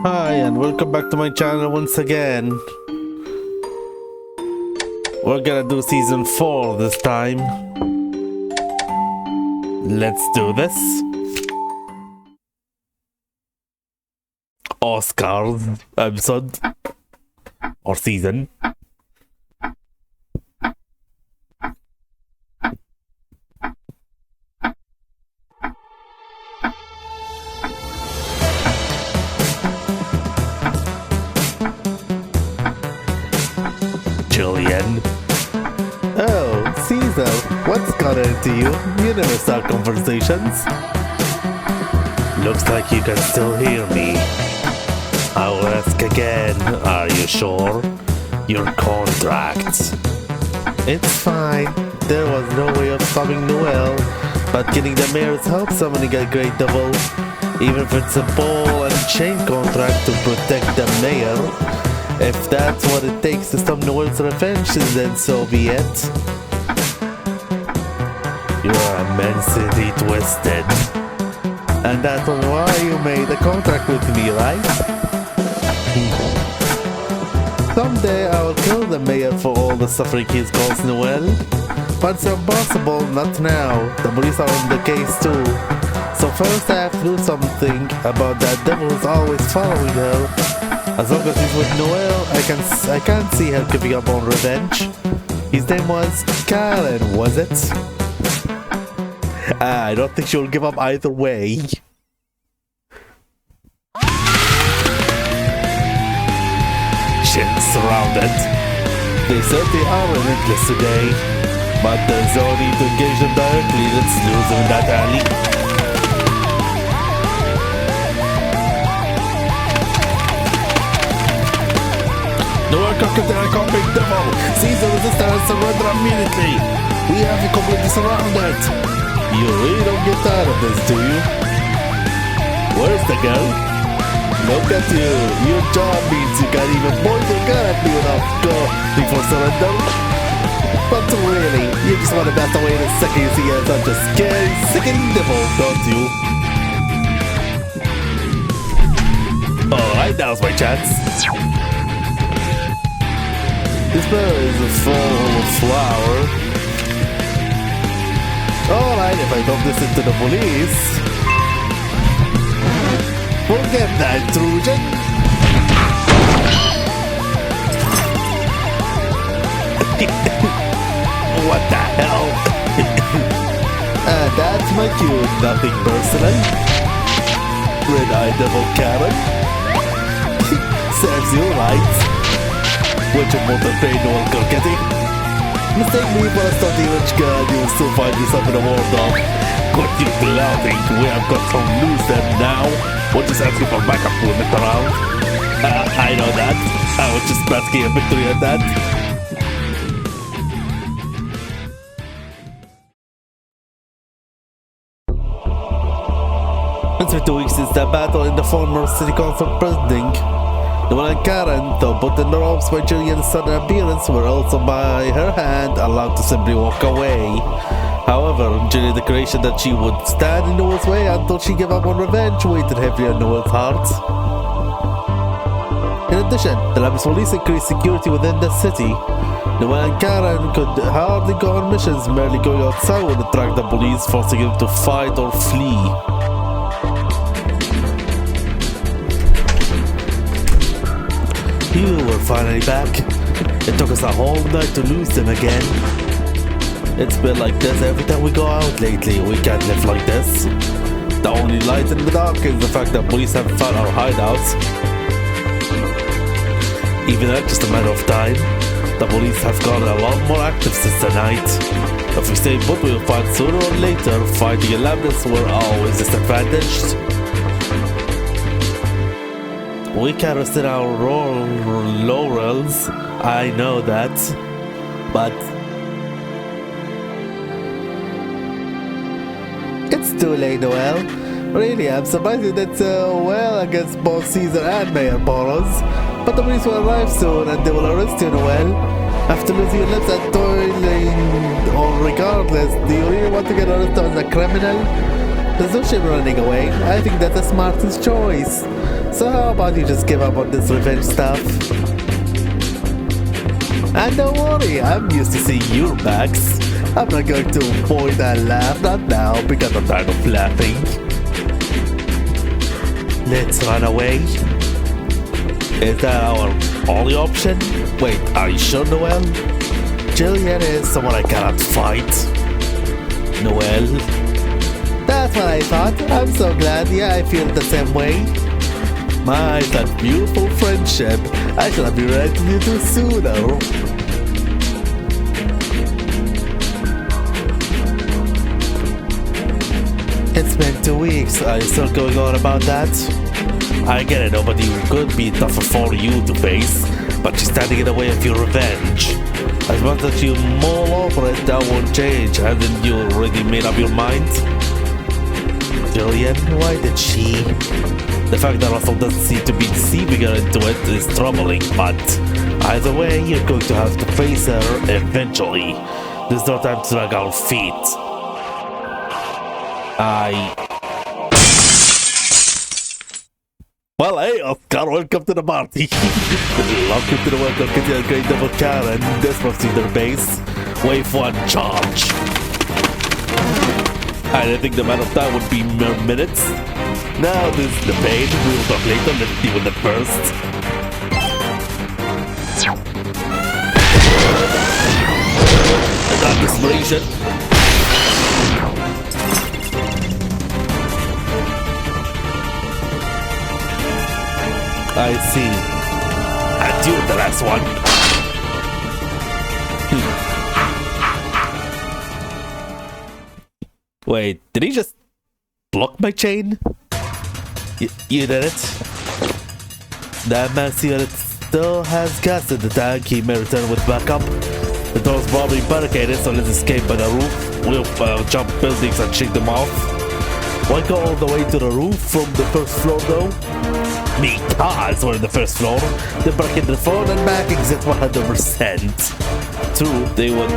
Hi and welcome back to my channel once again. We're gonna do season 4 this time. Let's do this. Oscars episode or season. Julian. Oh, Caesar, what's got into you? You never start conversations. Looks like you can still hear me. I will ask again, are you sure? Your contract. It's fine. There was no way of stopping Noel, but getting the mayor's help summoning a great devil. Even if it's a ball and chain contract to protect the mayor. If that's what it takes to stop Noel's revenge, then so be it. You're immensely twisted. And that's why you made a contract with me, right? Someday I will kill the mayor for all the suffering he calls Noel. But it's impossible, not now. The police are on the case too. So first I have to do something about that devil who's always following her. As long as he's with Noel, I can't see her giving up on revenge. His name was Karen, was it? I don't think she'll give up either way. Shit's surrounded. They certainly are relentless today. But there's no need to engage them directly. Let's lose them in that alley. Noel conquered the iconic devil. Caesar resisted and surrender immediately. We have you completely surrounded. You really don't get tired of this, do you? Where's the girl? Look at you. Your job means you can't even point your gun at me without before surrender. But really, you just want to blast away the second you see her such a scary, sickening devil, don't you? Alright, now's my chance. This bird is a full flower. Alright, if I don't listen to the police. Forget that, intrusion. What the hell? That's my cue, nothing personal. Red-eyed devil Karen. Serves you right. Which of motor train Noel coquetting? Mistake me for a study rich girl, you'll still find yourself in a war dog. Quit you gloating, we have got some news them now. We're just asking for backup to limit around. I know that. I was just basking a victory at that. It's been 2 weeks since that battle in the former city council building. Noel and Karen, though put in the ropes by Julian's sudden appearance, were also by her hand allowed to simply walk away. However, Julian's declaration that she would stand in Noel's way until she gave up on revenge weighed heavily on Noel's heart. In addition, the Labs police increased security within the city. Noel and Karen could hardly go on missions, merely going outside would attract the police, forcing them to fight or flee. You were finally back. It took us a whole night to lose them again. It's been like this every time we go out lately. We can't live like this. The only light in the dark is the fact that police haven't found our hideouts. Even that's just a matter of time. The police have gotten a lot more active since the night. If we stay put, we'll find sooner or later fighting in labs we're always disadvantaged. We can't rest in our laurels, I know that, but it's too late, Noel. Really, I'm surprised you did so well against both Caesar and Mayor Boros. But the police will arrive soon and they will arrest you, Noel. After losing your lips and toiling, or regardless, do you really want to get arrested as a criminal? There's no shame running away. I think that's the smartest choice. So how about you just give up on this revenge stuff? And don't worry, I'm used to seeing your backs. I'm not going to point and laugh, not now, because I'm tired of laughing. Let's run away. Is that our only option? Wait, are you sure, Noel? Jillian is someone I cannot fight. Noel? That's what I thought. I'm so glad. Yeah, I feel the same way. My, that beautiful friendship. I shall be ready to do sooner. It's been 2 weeks. Are you still going on about that? I get it, nobody could be tougher for you to face, but she's standing in the way of your revenge. As much as you mull over it, that won't change. Haven't you already made up your mind? Jillian, why did she? The fact that Russell doesn't seem to be deceiving her into it is troubling, but either way, you're going to have to face her eventually. There's no time to drag our feet. Well, hey, Oscar, welcome to the party. Welcome to the Welcome to the Great Double Karen. This must be their base. Wave 1 charge. I didn't think the amount of time would be mere minutes. Now this is the pain. We will talk later. Let's deal with it first. That desperation. I see. And you, the last one. Wait, did he just block my chain? You did it. That man seal still has gas in the tank. He may return with backup. The door's probably barricaded, so let's escape by the roof. We'll jump buildings and shake them off. Why go all the way to the roof from the first floor though? Me cars were in the first floor. Then back in the phone and back exit 100%. True, they would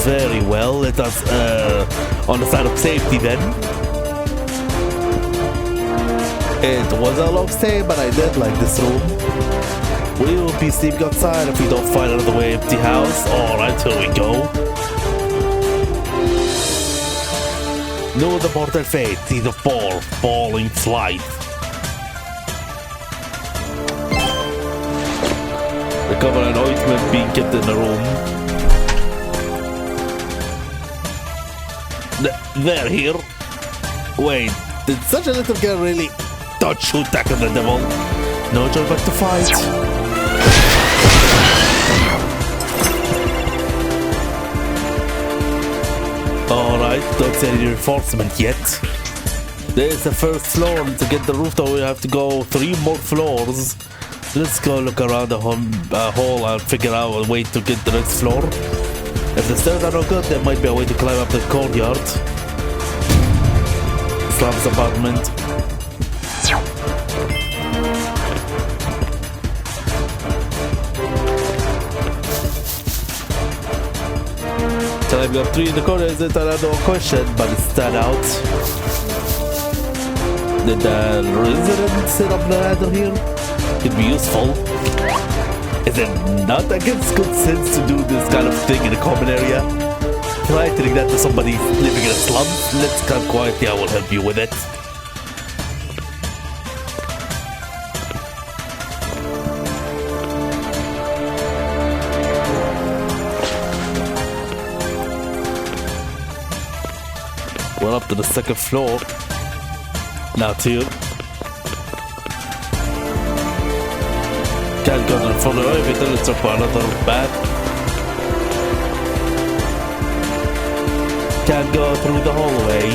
very well. Let us on the side of safety then. It was a long stay, but I did like this room. We will be sleeping outside if we don't find another way empty house. Alright, here we go. Know the mortal fate, see the fall, falling flight. Recover an ointment being kept in the room. They're here. Wait, did such a little girl really touch who tackled the devil? No choice but to fight. Alright, don't see any reinforcement yet. There's the first floor. To get the roof though, we have to go 3 more floors. Let's go look around the hall and figure out a way to get the next floor. If the stairs are no good, there might be a way to climb up the courtyard. Slum's apartment. I've got 3 in the corner, is it another question, but it's stand out. Did the resident set up the ladder here? Could be useful. Is it not against good sense to do this kind of thing in a common area? Try telling that to somebody living in a slum. Let's come quietly, I will help you with it. We're up to the 2nd floor. Now 2. Can't go to the front of the elevator, let's look for another bath. Can't go through the hallway.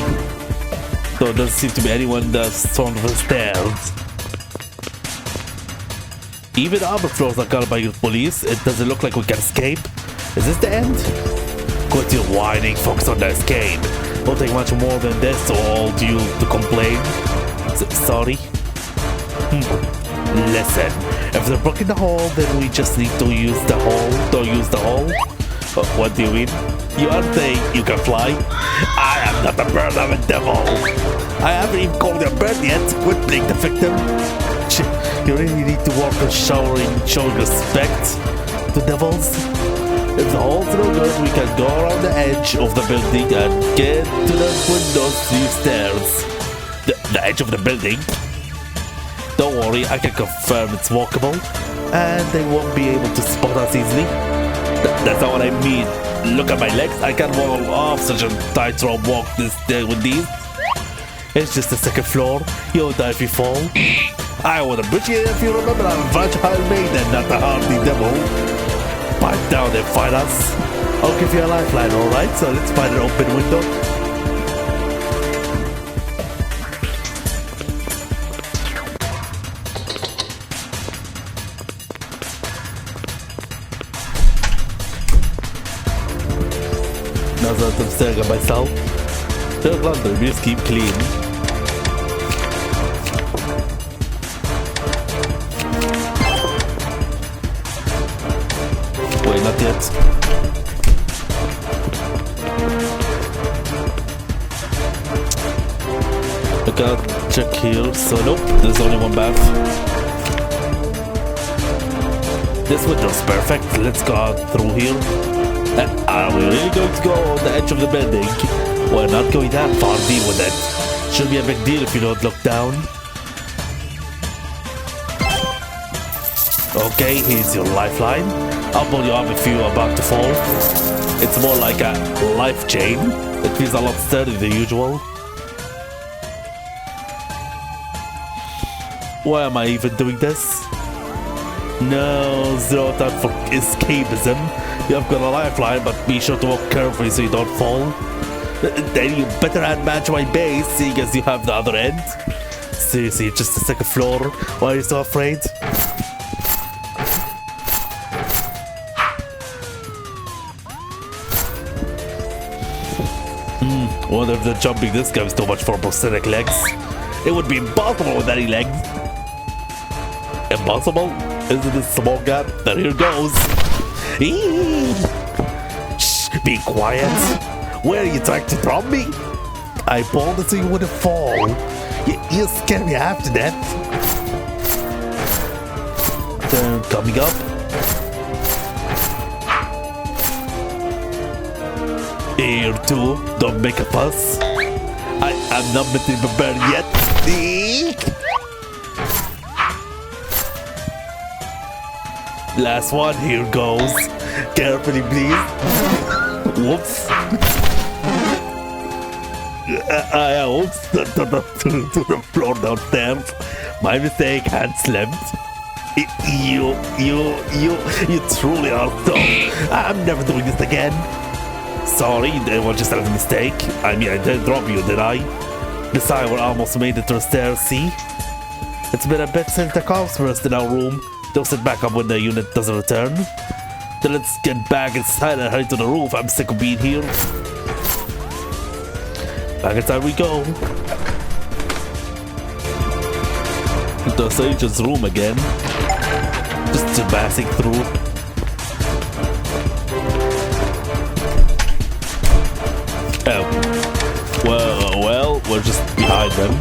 So there doesn't seem to be anyone that's on the stairs. Even the upper floors are guarded by the police. It doesn't look like we can escape. Is this the end? Quit your whining, focus on the escape. Won't take much more than this or all to you to complain. Sorry? Listen, if they're blocking the hall, then we just need to use the hall. Don't use the hall. What do you mean? You aren't saying you can fly? I am not a bird, I'm a devil. I haven't even called you a bird yet. Quit playing the victim. You really need to work on showing respect to devils. If the hole's no good, we can go around the edge of the building and get to the windows through stairs. The edge of the building? Don't worry, I can confirm it's walkable, and they won't be able to spot us easily. That's not what I mean. Look at my legs, I can't walk off such a tightrope walk this day with these. It's just the second floor, you'll die if you fall. I would appreciate it if you remember I'm a fragile maiden, not a hardy devil. Pipe down and find us. I'll give you a lifeline, alright? So let's find an open window. Now that I'm staring at myself, they're London, we just keep clean. Wait, not yet. I gotta check here, so nope, there's only one bath. This window's perfect, let's go through here. Are we really going to go on the edge of the building? We're not going that far, deal with it. Should be a big deal if you don't look down. Okay, here's your lifeline. I'll pull you up if you're about to fall. It's more like a life chain. It feels a lot sturdier than usual. Why am I even doing this? No, zero time for escapism. You've got a lifeline, but be sure to walk carefully so you don't fall. Then you better match my base, seeing as you have the other end. Seriously, just the second floor. Why are you so afraid? Wonder if the jumping this guy is too much for prosthetic legs. It would be impossible with any legs. Impossible? Isn't this small gap? Then here goes. Shh, be quiet. Where are you trying to drop me? I pulled it so you wouldn't fall. You scared me half to death. Turn coming up. Here too, don't make a fuss. I'm not mentally prepared yet. Last one, here goes. Carefully, please. Whoops. I almost to the floor downstairs. My mistake, hand slipped. You truly are tough. I'm never doing this again. Sorry, it was just a mistake. I mean, I didn't drop you, did I? Besides, we almost made it to the stairs, see? It's been a bit since the cops burst in our room. Don't sit back up when the unit doesn't return. Then let's get back inside and head to the roof. I'm sick of being here. Back inside we go. The surgeon's room again. Just passing through. Oh. Well, we're just behind them.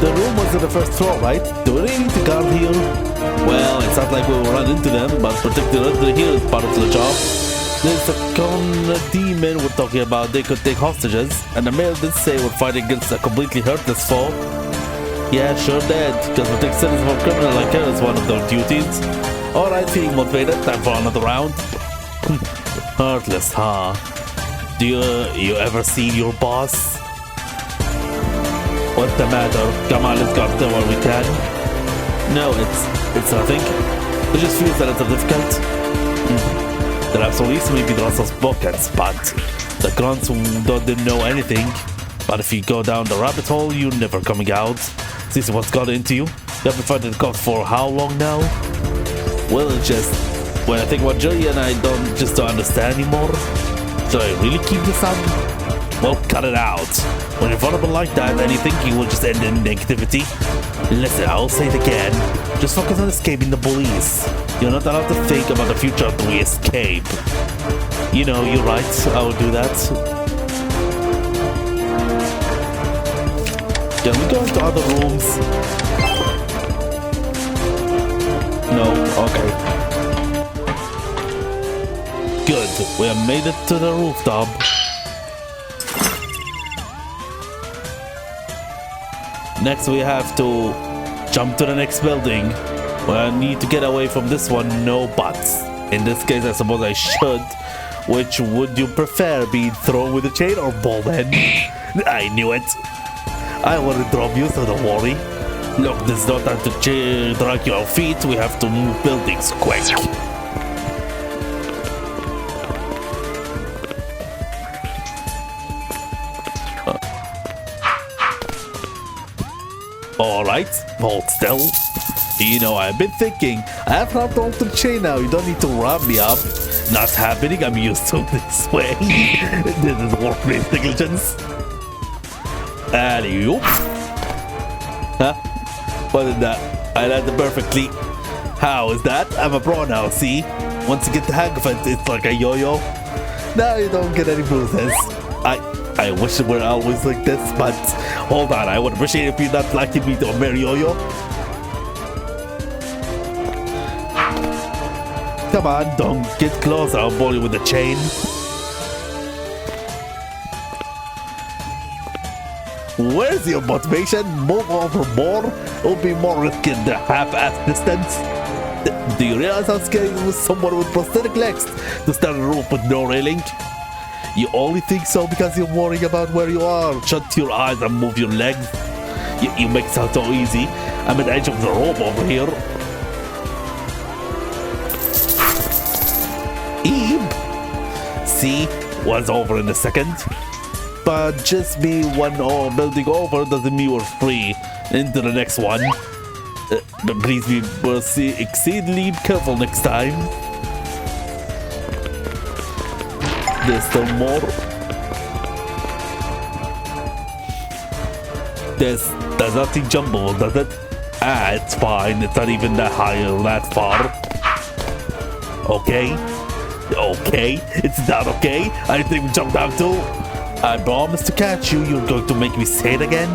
The room was on the first floor, right? Do we really need to guard here? Well, it's not like we will run into them, but protecting under here is part of the job. There's a demon we're talking about. They could take hostages, and the mayor did say we're fighting against a completely hurtless foe. Yeah, sure did, because protect citizens from criminal like her is one of their duties. Alright, feeling motivated, time for another round. Heartless, huh? Do you ever see your boss? What's the matter? Come on, let's go after what we can. No, it's nothing. It just feels that it's difficult. The absolutes may be the Russell's buckets, but the grunts who didn't know anything. But if you go down the rabbit hole, you're never coming out. See what's got into you? You have been fighting the cops for how long now? Well, it's just when I think about Julia and I don't understand anymore. Should I really keep this up? Well, cut it out. When you're vulnerable like that, anything you will just end in negativity. Listen, I'll say it again. Just focus on escaping the police. You're not allowed to think about the future until we escape. You know, you're right. I will do that. Can we go into other rooms? No? Okay. Good. We have made it to the rooftop. Next we have to jump to the next building. Well, I need to get away from this one, no buts. In this case, I suppose I should. Which would you prefer, being thrown with a chain or bald head? I knew it. I want to drop you, so don't worry. Look, this is not time to drag your feet. We have to move buildings quick. Alright, hold still. You know, I've been thinking, I have wrapped onto the chain now, you don't need to wrap me up. Not happening, I'm used to this way. This is workplace negligence. Alley-oop. Huh? What is that? I landed perfectly. How is that? I'm a pro now, see? Once you get the hang of it, it's like a yo-yo. Now you don't get any bruises. I wish it were always like this, but hold on, I would appreciate if you're not liking me to a mere yo-yo. Come on, don't get closer, I'll ball you with the chain. Where's your motivation? Move over more? It'll be more risky than the half-ass distance. Do you realize how scary it was someone with prosthetic legs to stand on a roof with no railing? You only think so because you're worrying about where you are. Shut your eyes and move your legs. You make it sound so easy. I'm at the edge of the rope over here. Eep! See? Was over in a second. But just be one building over doesn't mean we're free. Into the next one. But please be exceedingly careful next time. There's still more. There's nothing jumpable, does it? Ah, it's fine. It's not even that high or that far. Okay. Okay. It's not okay. I think we jump down too. I promise to catch you. You're going to make me say it again?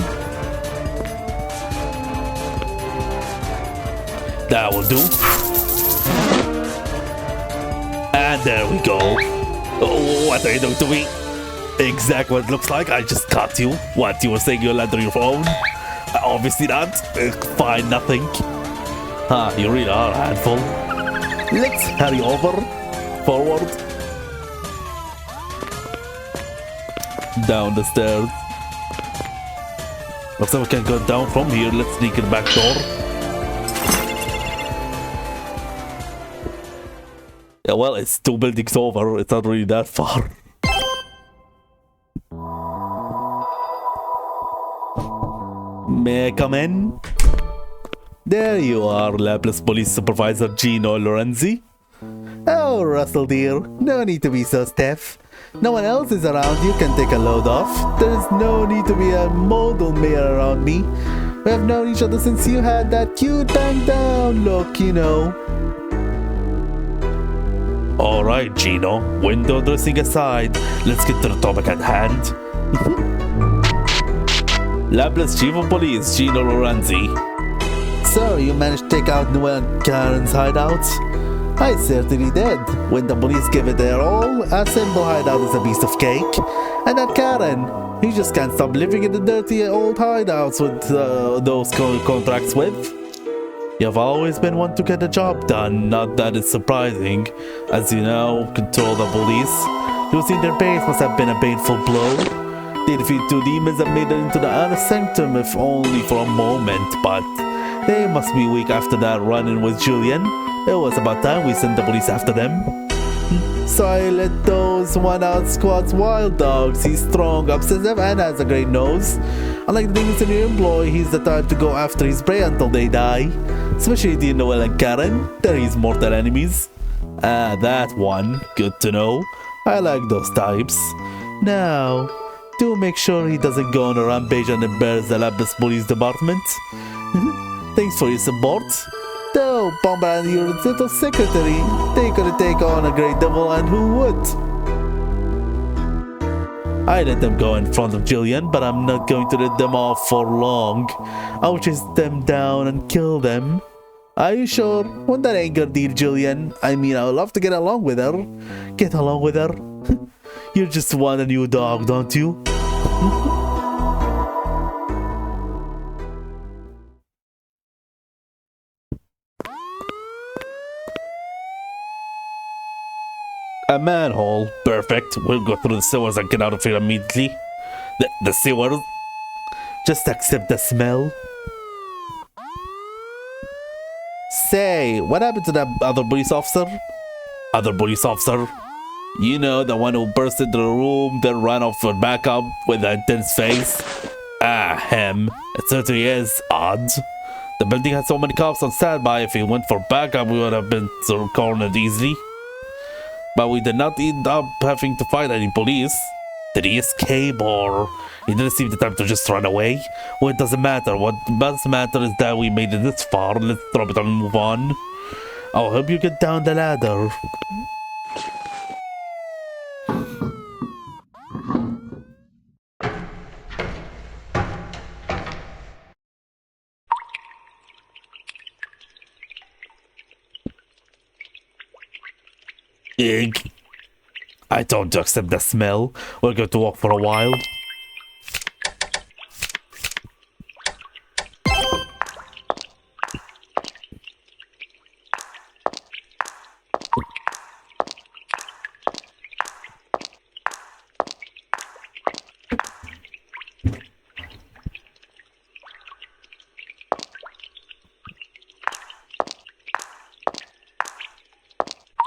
That will do. And there we go. Oh, what are you doing to me? Exactly what it looks like. I just caught you. What, you were saying you'll land on your phone? Obviously not. Fine, nothing. Huh, you really are a handful. Let's hurry over. Forward. Down the stairs. Looks like we can go down from here. Let's sneak in the back door. Yeah, well, it's 2 buildings over. It's not really that far. May I come in? There you are, Laplace Police Supervisor Gino Lorenzi. Oh, Russell dear, no need to be so stiff. No one else is around, you can take a load off. There's no need to be a model mayor around me. We have known each other since you had that cute bang down look, you know. Alright, Gino, window dressing aside, let's get to the topic at hand. Laplace Chief of Police, Gino Lorenzi. So, you managed to take out Noel and Karen's hideouts? I certainly did. When the police give it their all, a simple hideout is a piece of cake. And that Karen, he just can't stop living in the dirty old hideouts with those contracts with. You've always been one to get the job done, not that it's surprising. As you now control the police, losing their base must have been a painful blow. They defeat 2 demons and made it into the inner sanctum, if only for a moment, but they must be weak after that run-in with Julian. It was about time we sent the police after them. So I let those one-out squads wild dogs. He's strong, obsessive, and has a great nose. Unlike the demons in your employ, he's the type to go after his prey until they die. Especially the Noel and Karen, they're his mortal enemies. Ah, that one. Good to know. I like those types. Now, Do make sure he doesn't go on a rampage and embarrass the Lapis Police Department. Thanks for your support. Though, Bomber and your little secretary, they could take on a great devil, and who would? I let them go in front of Jillian, but I'm not going to let them off for long. I'll chase them down and kill them. Are you sure? Won't that anger dear Jillian? I mean, I would love to get along with her. Get along with her? You just want a new dog, don't you? A manhole. Perfect. We'll go through the sewers and get out of here immediately. The sewers? Just accept the smell. Say, what happened to that other police officer? Other police officer? You know, the one who burst into the room, then ran off for backup with an intense face? Ah, him. It certainly is odd. The building had so many cops on standby. If he went for backup, we would have been cornered easily. But we did not end up having to fight any police. Did he escape, or he didn't seem the time to just run away? Well, it doesn't matter. What does matter is that we made it this far. Let's drop it and move on. I'll help you get down the ladder. Ugh. I don't accept the smell. We're going to walk for a while.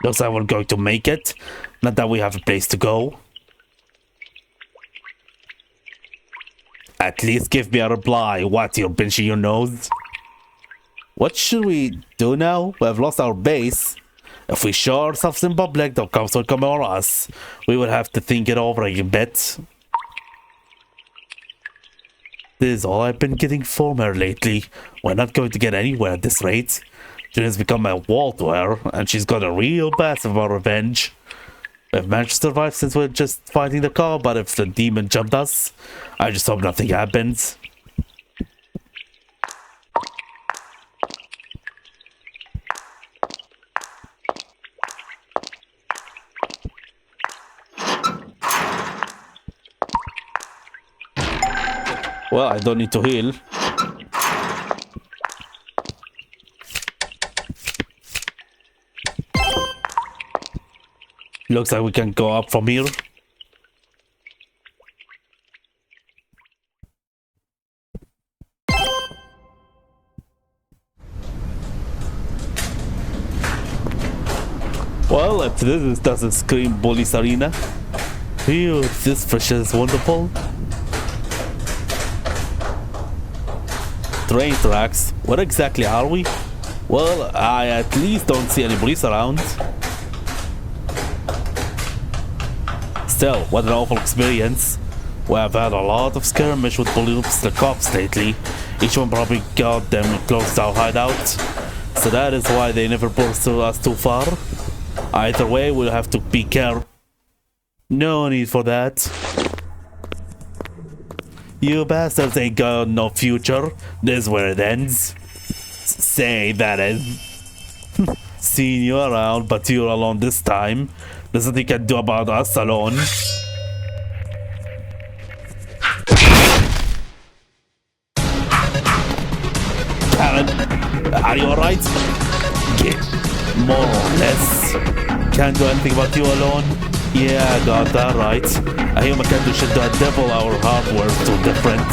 Looks like we're going to make it. Not that we have a place to go. At least give me a reply. What, you're pinching your nose? What should we do now? We have lost our base. If we show ourselves in public, the cops will come for us. We will have to think it over a bit. This is all I've been getting from her lately. We're not going to get anywhere at this rate. She has become a wall to her, and she's got a real passive about revenge. We've managed to survive since we're just fighting the car, but if the demon jumped us, I just hope nothing happens. Well, I don't need to heal. Looks like we can go up from here. Well, if this doesn't scream police arena. Phew, this fish is wonderful. Train tracks. What exactly are we? Well, I at least don't see any police around. Still, what an awful experience. We have had a lot of skirmish with police the cops lately. Each one probably got them close to our hideout. So that is why they never pursue us too far. Either way, we'll have to be careful. No need for that. You bastards ain't got no future. This is where it ends. Say that is. Seeing you around, but you're alone this time. There's nothing you can do about us alone. Karen, are you alright? Yeah, more or less. Can't do anything about you alone. Yeah, I got that right. A human can do shit to a devil, our hardware's too different.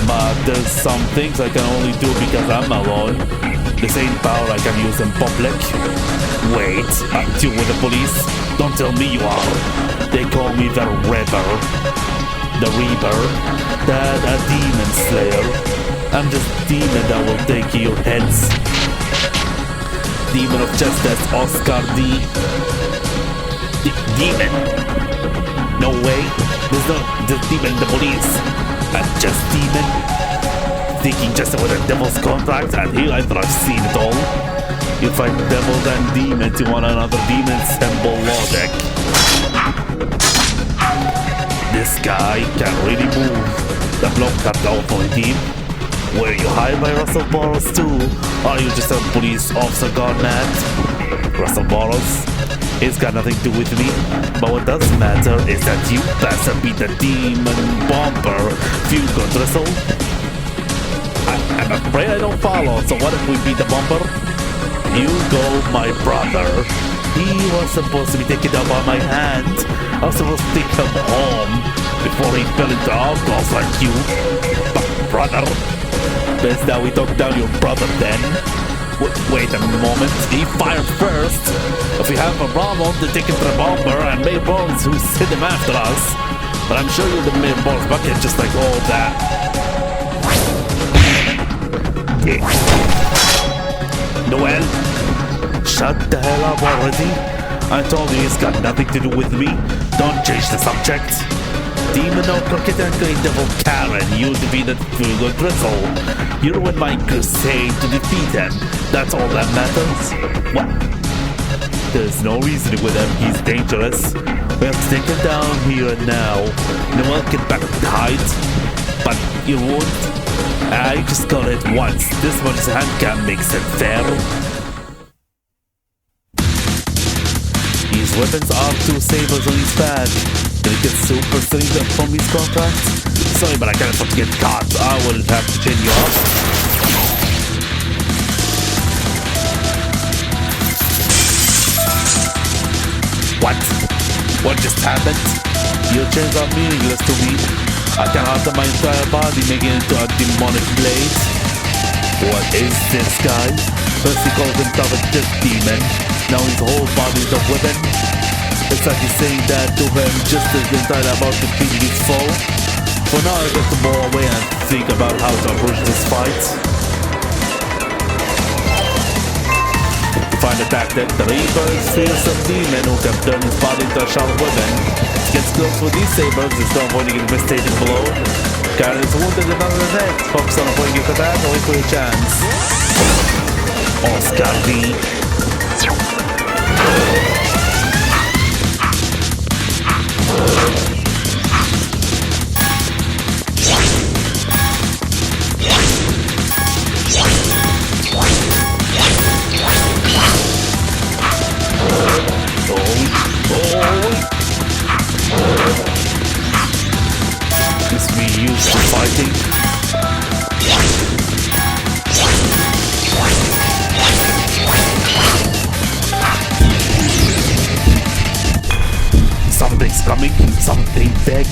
But there's some things I can only do because I'm alone. This ain't power I can use in public. Wait, aren't you with the police? Don't tell me you are. They call me the Reaper. The Reaper. That a demon slayer. I'm just demon that will take your heads. Demon of justice, Oscar D. Demon? No way. There's no demon in the police. I'm just demon. Thinking just about a devil's contract, and here I've seen it all. You fight devils and demons in one another, demon symbol logic. This guy can really move. The block cut out for a team. Were you hired by Russell Boros too? Or are you just a police officer gone mad? Russell Boros? It's got nothing to do with me. But what does matter is that you bastard beat the demon bomber. Few good Russell. I'm afraid I don't follow, so what if we beat the bomber? You go, my brother. He was supposed to be taken down by my hand. I was supposed to take him home before he fell into outlaws like you. But brother, best that we talk down your brother then. Wait a moment, he fired first. If we have a problem, then take him to the bomber and Mayor Bones who sent him after us. But I'm sure you're the Mayor Bones bucket just like all that. Yeah. Noel, shut the hell up already. I told you it's got nothing to do with me. Don't change the subject. Demon or Crooked and Grey Devil Karen, you defeated Frugal Drizzle. You ruined my crusade to defeat him. That's all that matters. What? There's no reasoning with him. He's dangerous. We have to take him down here and now. Noel can back hide, but you won't. I just got it once. This much handcam makes it fair. His weapons are two sabers on his back. Did he get super strength from his contract? Sorry, but I can't afford to get caught. I will have to chain you up. What? What just happened? Your chains are meaningless to me. I can alter my entire body, making it into a demonic blade. What is this guy? First he calls himself a just demon. Now his whole body is a weapon. It's like he's saying that to him just as the entire about defeating his foe. For now I got to go away and think about how to approach this fight. Find a tactic, the Reaper is fearsome demon who can turn his body into a sharp weapon. Gets close with these sabers instead of avoiding a devastating blow. Karen is wounded in another neck. Focus on avoiding your attack and wait for your chance. Oscar B. This we used to fighting. Something's coming, something big,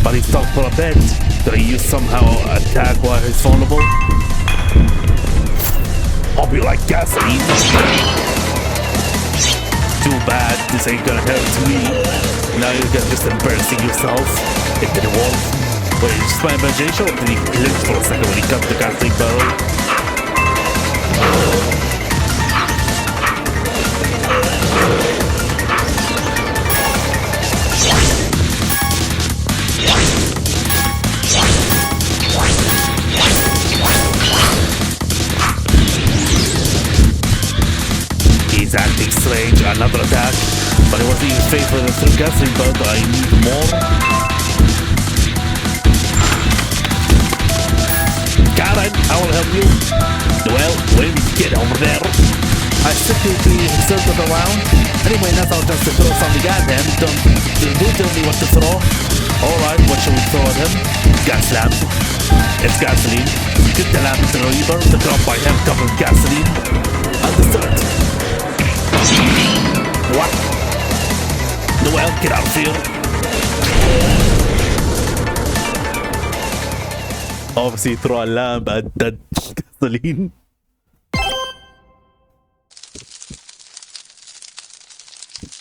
but he's stuck for a bit. Did he use somehow attack while he's vulnerable? Hope you like gasoline. Too bad, this ain't gonna hurt me. Now you're just embarrassing yourself. It didn't work. Wait, it's just my imagination, or did he glitch for a second when he cut the gasoline barrel? He's acting strange, another attack, but it wasn't even faithful to the gasoline barrel. I need more. Karen, I will help you. Noel, where did you get over there? I secretly circled around. Anyway, that's all just to throw something at him. Do tell me what to throw. Alright, what should we throw at him? Gas lamp. It's gasoline. Get the lamp to the Reaper. The drop by him covered with gasoline. Understood. What? Noel, get out of here. Obviously, throw a lamp at that gasoline.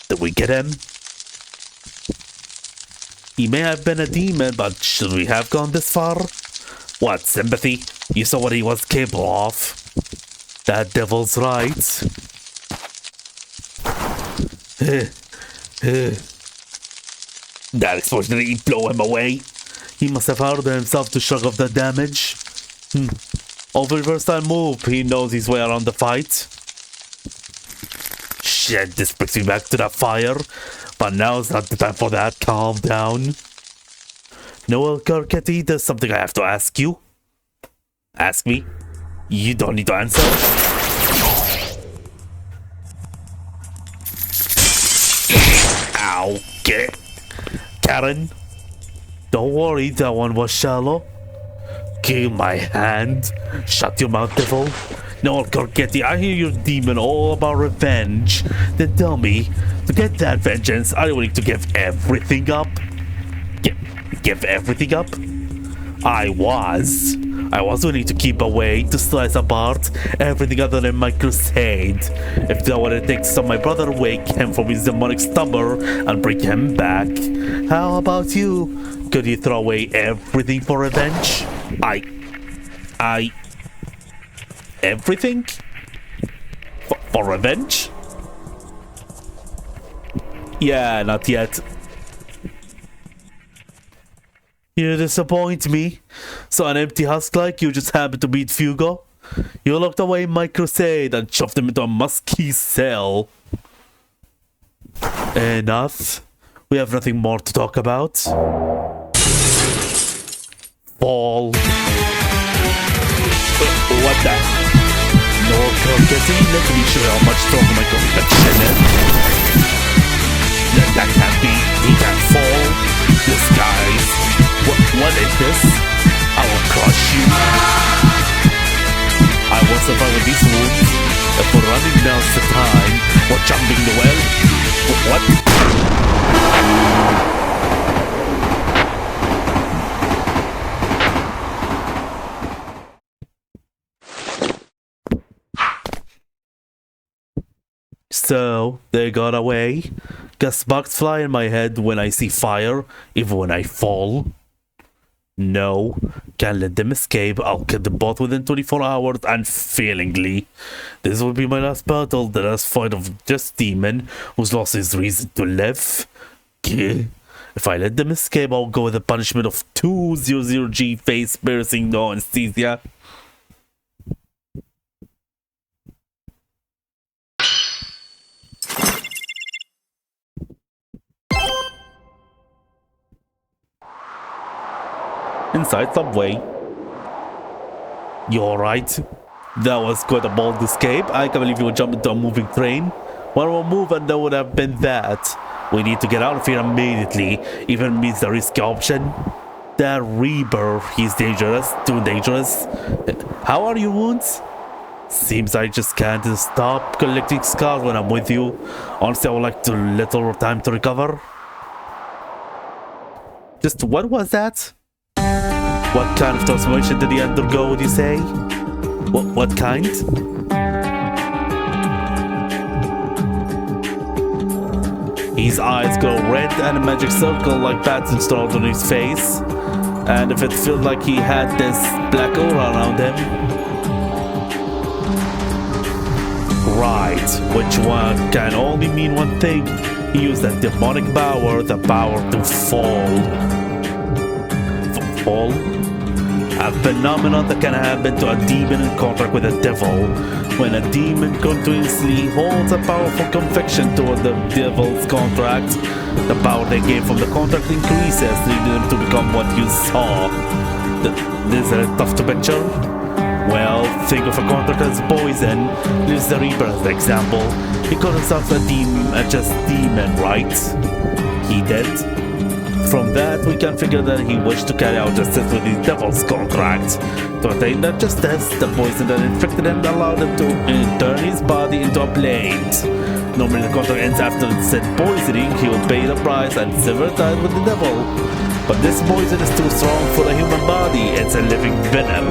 Did we get him? He may have been a demon, but should we have gone this far? What, sympathy? You saw what he was capable of. That devil's right. That explosion didn't blow him away. He must have hardened himself to shrug off the damage. Over versatile move, he knows his way around the fight. Shit, this brings me back to that fire. But now's not the time for that. Calm down. Noel Carcetti, there's something I have to ask you. Ask me? You don't need to answer. Ow. Get it. Karen? Don't worry, that one was shallow. Give my hand. Shut your mouth, devil. Noel Carcetti, I hear you're a demon all about revenge. Then tell me, to get that vengeance, are you willing to give everything up? Give everything up? I was willing to keep away, to slice apart everything other than my crusade. If that what it takes to stop my brother, wake him from his demonic slumber and bring him back. How about you? Could you throw away everything for revenge? Everything? For revenge? Yeah, not yet. You disappoint me. So an empty husk like you just happened to beat Fugo? You locked away my crusade and shoved him into a musky cell. Enough. We have nothing more to talk about. Fall. What the? No Carcetti, let me show you how much stronger my conviction is. That can't be. He can't fall. Disguise. What is this? I will crush you. I will survive with these wounds. If we're running now's the time. We're jumping the well. What? So, they got away. Guess sparks fly in my head when I see fire, even when I fall. No, can't let them escape. I'll kill them both within 24 hours unfailingly. This will be my last battle, the last fight of this demon who's lost his reason to live. If I let them escape, I'll go with the punishment of 200G face piercing, no anesthesia. Inside Subway. You alright? That was quite a bold escape. I can't believe you would jump into a moving train. One more move and that would have been that. We need to get out of here immediately, even means the risky option. That Reaper, he's dangerous, too dangerous. How are your wounds? Seems I just can't stop collecting scars when I'm with you. Honestly, I would like to little time to recover. Just what was that? What kind of transformation did he undergo, would you say? What kind? His eyes glow red and a magic circle like bats installed on his face. And if it felt like he had this black aura around him. Right, which one can only mean one thing. He used that demonic power, the power to fall. Fall? A phenomenon that can happen to a demon in contract with a devil. When a demon continuously holds a powerful conviction toward the devil's contract, the power they gain from the contract increases, leading them to become what you saw. Is it tough to picture? Well, think of a contract as poison. Use the Reaper as the example. He called himself a just demon, right? He did. From that, we can figure that he wished to carry out justice with his devil's contract. To attain that justice, the poison that infected him allowed him to turn his body into a blade. Normally, the contract ends after said poisoning. He will pay the price and sever ties with the devil. But this poison is too strong for a human body. It's a living venom.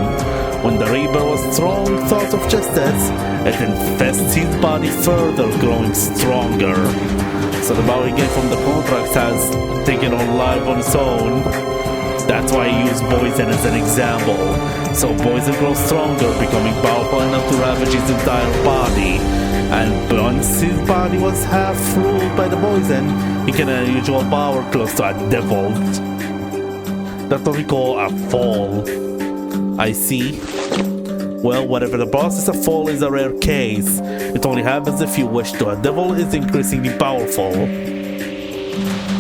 When the Reaper was strong thoughts of justice, it infests his body further, growing stronger. So the power he gained from the contract has taken on life on its own. That That's why I use poison as an example. So poison grows stronger, becoming powerful enough to ravage his entire body. And once his body was half ruled by the poison, he can have unusual power close to a devil. That's what we call a fall. I see. Well, whatever, the process of fall is a rare case. It only happens if you wish to. A devil is increasingly powerful.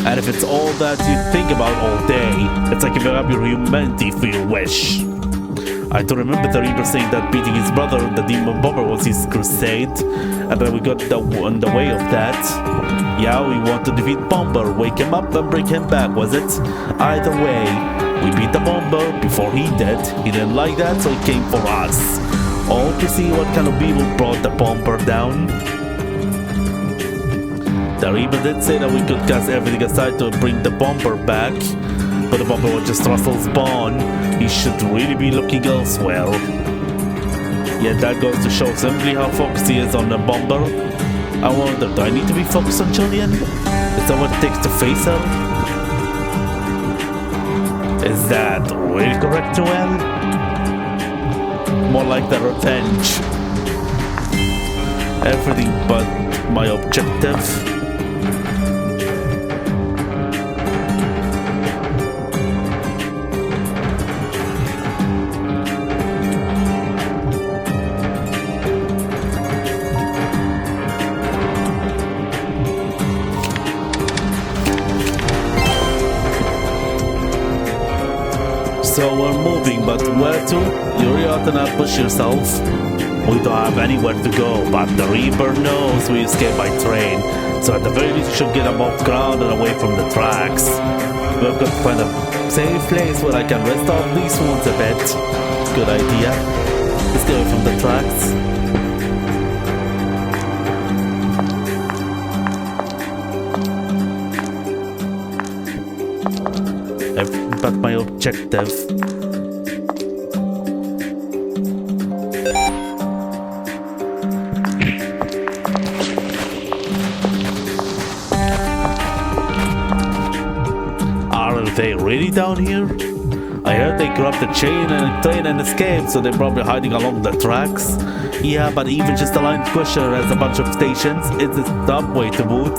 And if it's all that you think about all day, it's like giving up your humanity for your wish. I do remember the Reaper saying that beating his brother, the Demon Bomber, was his crusade, and then we got in the way of that. Yeah, we want to defeat Bomber, wake him up and bring him back, was it? Either way, we beat the Bomber before he did. He didn't like that, so he came for us. All to see what kind of people brought the Bomber down. The Reaper did say that we could cast everything aside to bring the Bomber back, but the Bomber was just Russell's pawn. He should really be looking elsewhere. Yet that goes to show simply how focused he is on the Bomber. I wonder, do I need to be focused on Julian? Is that what it takes to face her? Is that really correct, Noel? More like the revenge. Everything but my objective. So we're moving, but where to? You really ought to not push yourself. We don't have anywhere to go, but the Reaper knows we escape by train. So at the very least, we should get above ground and away from the tracks. We've got to find a safe place where I can rest off these wounds a bit. Good idea. Let's get away from the tracks. But my objective. Are they really down here? I heard they grabbed the chain and train and escaped, so they're probably hiding along the tracks. Yeah, but even just the line pusher has a bunch of stations. It's a subway to boot.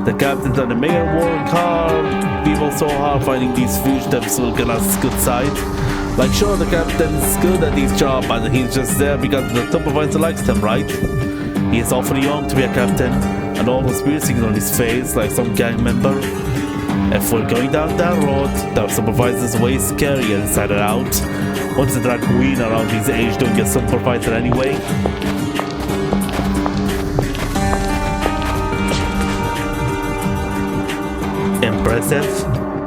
The captains and the mayor work hard. People so hard finding these fugitives will get us good side. Like, sure, the captain's good at his job, but he's just there because the supervisor likes him, right? He is awfully young to be a captain, and all those piercings on his face like some gang member. If we're going down that road, the supervisor's way scarier inside and out. What's a drag queen around his age doing a supervisor anyway? Impressive.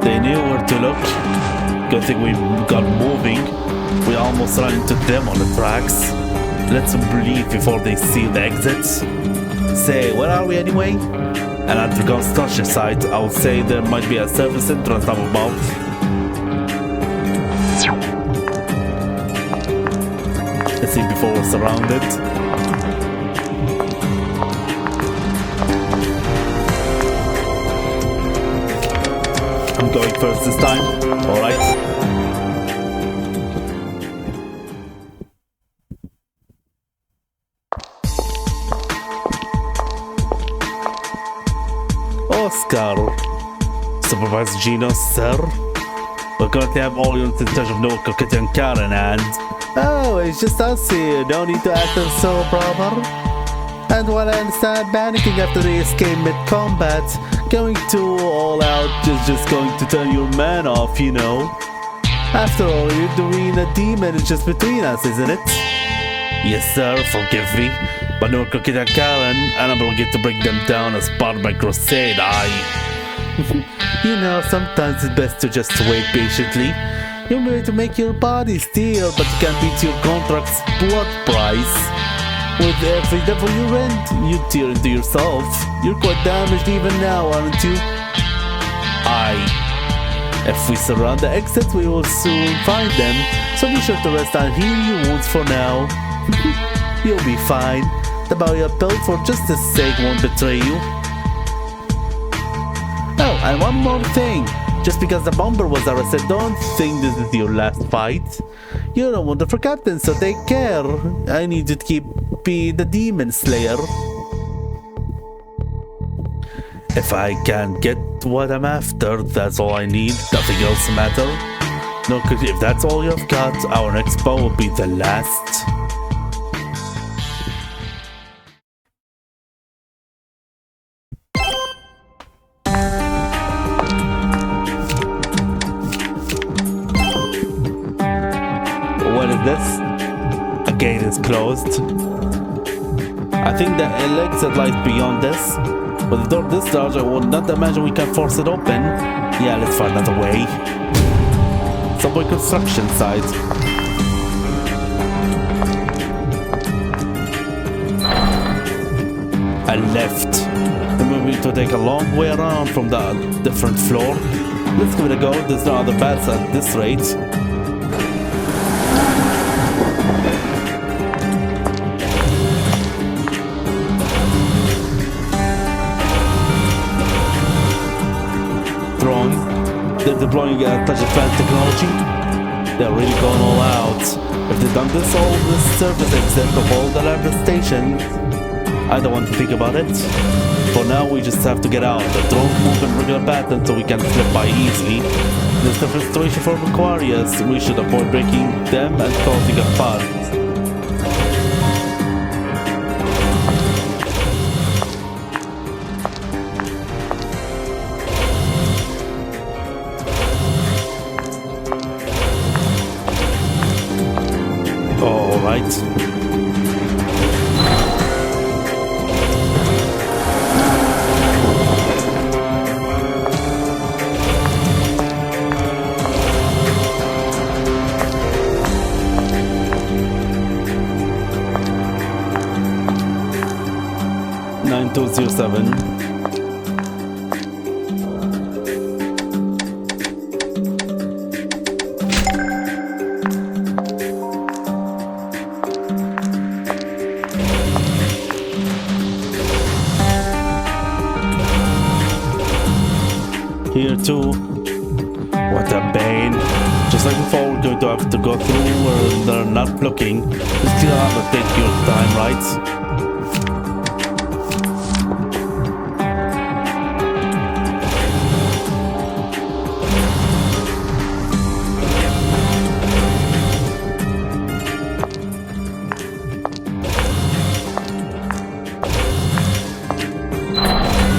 They knew where to look. Good thing we got moving. We almost ran into them on the tracks. Let them leave before they see the exits. Say, where are we anyway? And at the construction site, I would say there might be a service entrance up above. Let's see before we're surrounded. I'm going first this time. Alright. Oscar. Supervisor Gino, sir. We're going to have all units in charge of Noel, Coquette and Karen, and... Oh, it's just us here. No need to act so proper. And while I understand panicking after they escape mid-combat, going to all out is just going to turn your man off, you know. After all, you're doing a demon, it's just between us, isn't it? Yes, sir, forgive me. But no Coquette and Karen, and I'm obligated to bring them down as part of my crusade, You know, sometimes it's best to just wait patiently. You're ready to make your body steel, but you can't beat your contract's blood price. With every devil you rent, you tear into yourself. You're quite damaged even now, aren't you? If we surround the exits, we will soon find them, so be sure to rest and heal your wounds for now. You'll be fine. The bow you built for justice's sake won't betray you. Oh, and one more thing. Just because the bomber was arrested, don't think this is your last fight. You don't want to forgotten, so take care. I need you to keep being the demon slayer. If I can get what I'm after, that's all I need. Nothing else matter. No, cause if that's all you've got, our next bow will be the last. What is this? A gate is closed. I think the elixir lies beyond this. With the door this large, I would not imagine we can force it open. Yeah, let's find another way. Subway construction site. I left. And we need to take a long way around from the different floor. Let's give it a go. There's no other bats at this rate. They're deploying such advanced technology. They're really going all out. If they've done this, all the service except of all the land stations, I don't want to think about it. For now, we just have to get out. The drones move in regular pattern so we can slip by easily. There's the frustration from Aquarius. We should avoid breaking them and causing a fuss. Right. Nine 207. Here too. What a pain. Just like before, we're going to have to go through where they're not looking. You still have to take your time, right?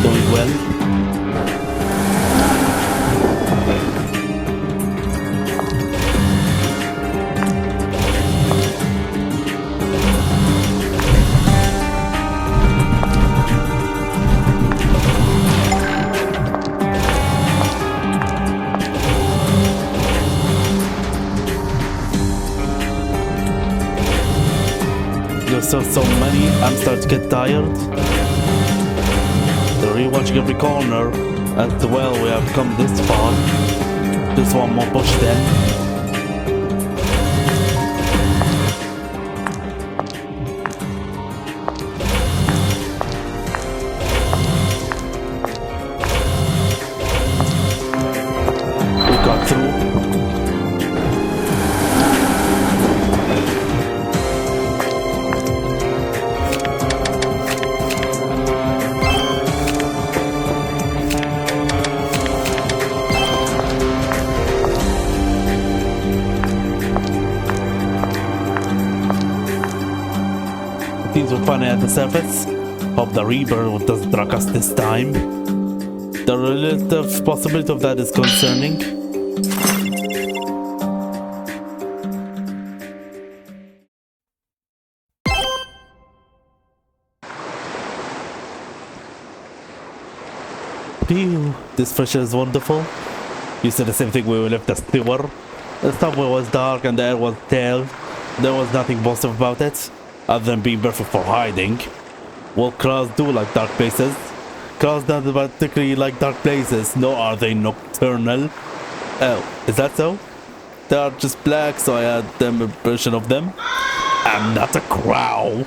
Doing well. There's so many, I'm starting to get tired. They're rewatching every corner. As well, we have come this far. Just one more push then. We got through. Things were funny at the surface. Hope the rebirth doesn't drag us this time. The relative possibility of that is concerning. Phew, this fresh air is wonderful. You said the same thing when we left the sewer. The subway was dark and the air was stale. There was nothing positive about it, other than being perfect for hiding. Well, crows do like dark places. Crows don't particularly like dark places, nor are they nocturnal. Oh, is that so? They are just black, so I had them a version of them. I'm not a crow.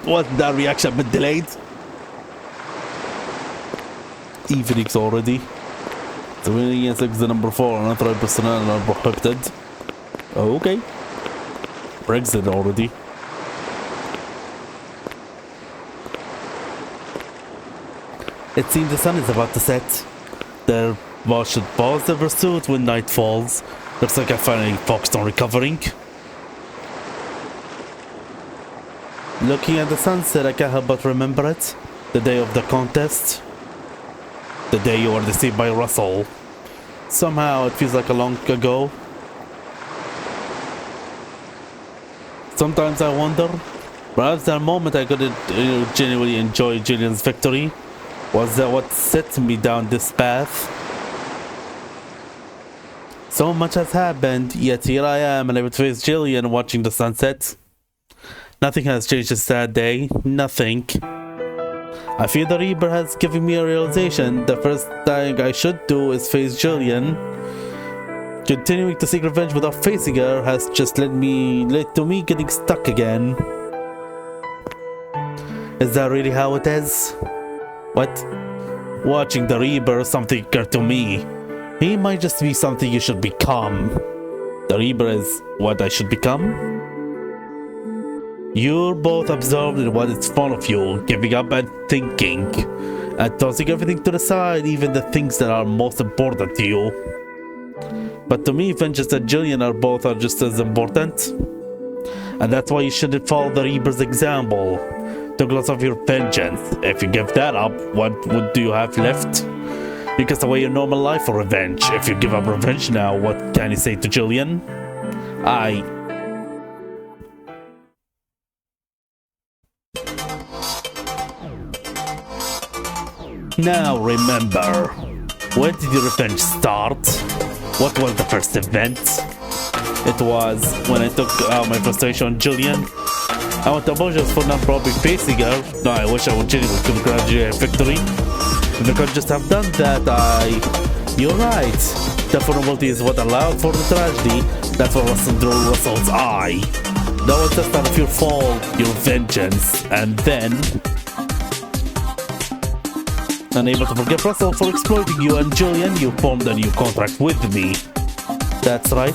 Was that reaction been delayed? Evening's already. It's Civilians exit number 4, unauthorized personnel are prohibited. Okay. We're exited already. It seems the sun is about to set. Their boss should pause their pursuit when night falls. Looks like I finally focused on recovering. Looking at the sunset, I can't help but remember it. The day of the contest. The day you were deceived by Russell. Somehow it feels like a long ago. Sometimes I wonder, perhaps that moment I couldn't genuinely enjoy Julian's victory. Was that what set me down this path? So much has happened, yet here I am, unable to face Jillian watching the sunset. Nothing has changed this sad day. Nothing. I feel the Reaper has given me a realization. The first thing I should do is face Jillian. Continuing to seek revenge without facing her has just led to me getting stuck again. Is that really how it is? What? Watching the Reaper something occurred to me. He might just be something you should become. The Reaper is what I should become? You're both absorbed in what is in front of you, giving up and thinking, and tossing everything to the side, even the things that are most important to you. But to me, Vengeance and Jillian are just as important. And that's why you shouldn't follow the Reaper's example. Took lots of your vengeance. If you give that up, what do you have left? You cast away your normal life for revenge. If you give up revenge now, what can you say to Jillian? Now remember, where did your revenge start? What was the first event? It was when I took out my frustration on Jillian. I want to apologize for not probably facing her. No, I wish I would genuinely congratulate her victory. If I could just have done that, You're right. The vulnerability is what allowed for the tragedy. That's what Russell drew Russell's eye. That was just out of your fault, your vengeance, and then... Unable to forgive Russell for exploiting you and Jillian, you formed a new contract with me. That's right.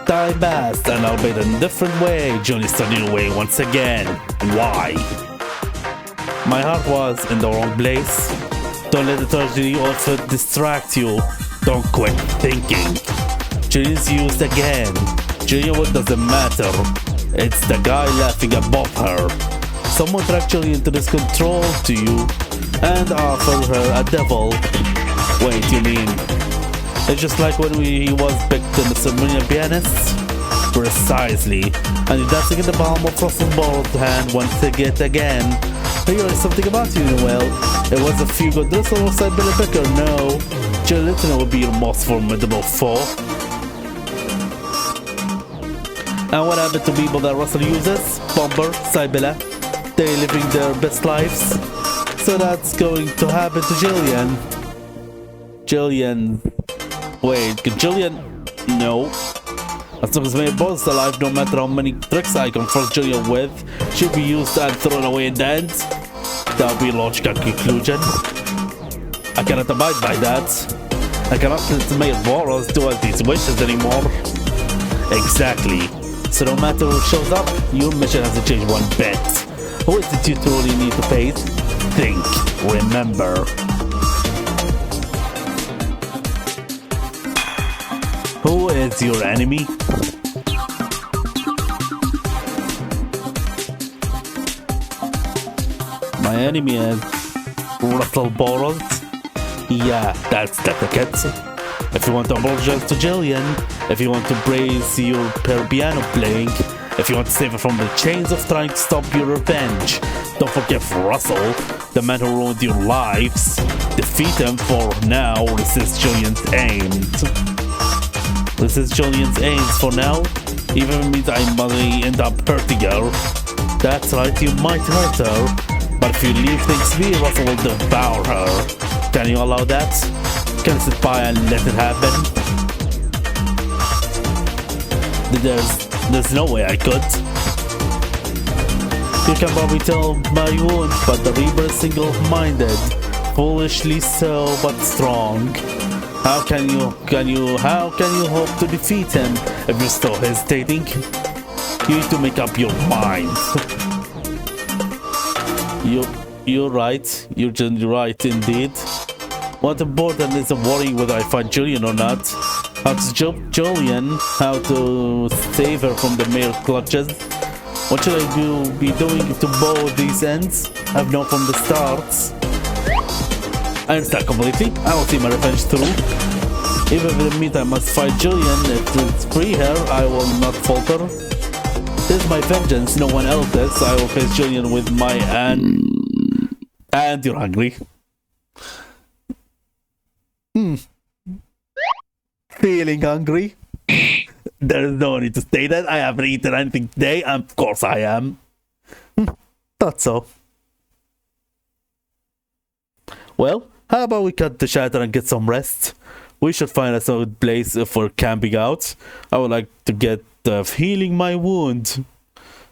Time passed, and albeit in a different way, Jillian studied away once again. Why? My heart was in the wrong place. Don't let the tragedy of it distract you. Don't quit thinking. Jillian's used again. Jillian, what doesn't matter? It's the guy laughing above her. Someone tracked Jillian to this control to you and offered her a devil. Wait, you mean... It's just like when he was picked in the ceremony of pianists? Precisely. And you're dancing in the palm of Russell's borrowed hand once again. I realized something about you, Noel. It was a few good drills alongside Billy Becker. No, Jillian would be your most formidable foe. And what happened to people that Russell uses? Bomber, Sybilla, they living their best lives. So that's going to happen to Jillian. Jillian. Wait, can Jillian? No. As long as my boss is alive, no matter how many tricks I confront Jillian with, she'll be used and thrown away in the end. That would be a logical conclusion. I cannot abide by that. I cannot let Mayor Boros do all these wishes anymore. Exactly. So no matter who shows up, your mission hasn't changed one bit. Who is it you truly need to face? Think. Remember. Who is your enemy? My enemy is Russell Boros. Yeah, that's the ticket. If you want to apologize to Jillian, if you want to praise your piano playing, if you want to save her from the chains of trying to stop your revenge, don't forget Russell, the man who ruined your lives. Defeat him for now. This is Jillian's aims. This is Jillian's aims for now. Even if it means I might end up hurting her. That's right, you might hurt her. But if you leave things be, Russell will devour her. Can you allow that? Can you sit by and let it happen? There's no way I could. You can probably tell my wound, but the Reaper is single-minded. Foolishly so, but strong. How can you hope to defeat him if you're still hesitating? You need to make up your mind. You're right. You're right indeed. What important is the worry whether I fight Julian or not? How to jump Julian, how to save her from the male clutches. What should I be doing to both these ends? I've known from the start. I understand completely. I will see my revenge through. Even if it means I must fight Julian to free her, I will not falter. This is my vengeance, no one else's. I will face Julian with my and you're hungry. Feeling hungry? There is no need to say that. I haven't eaten anything today, and of course I am. Thought so. Well, how about we cut the shelter and get some rest? We should find a solid place for camping out. I would like to get healing my wound.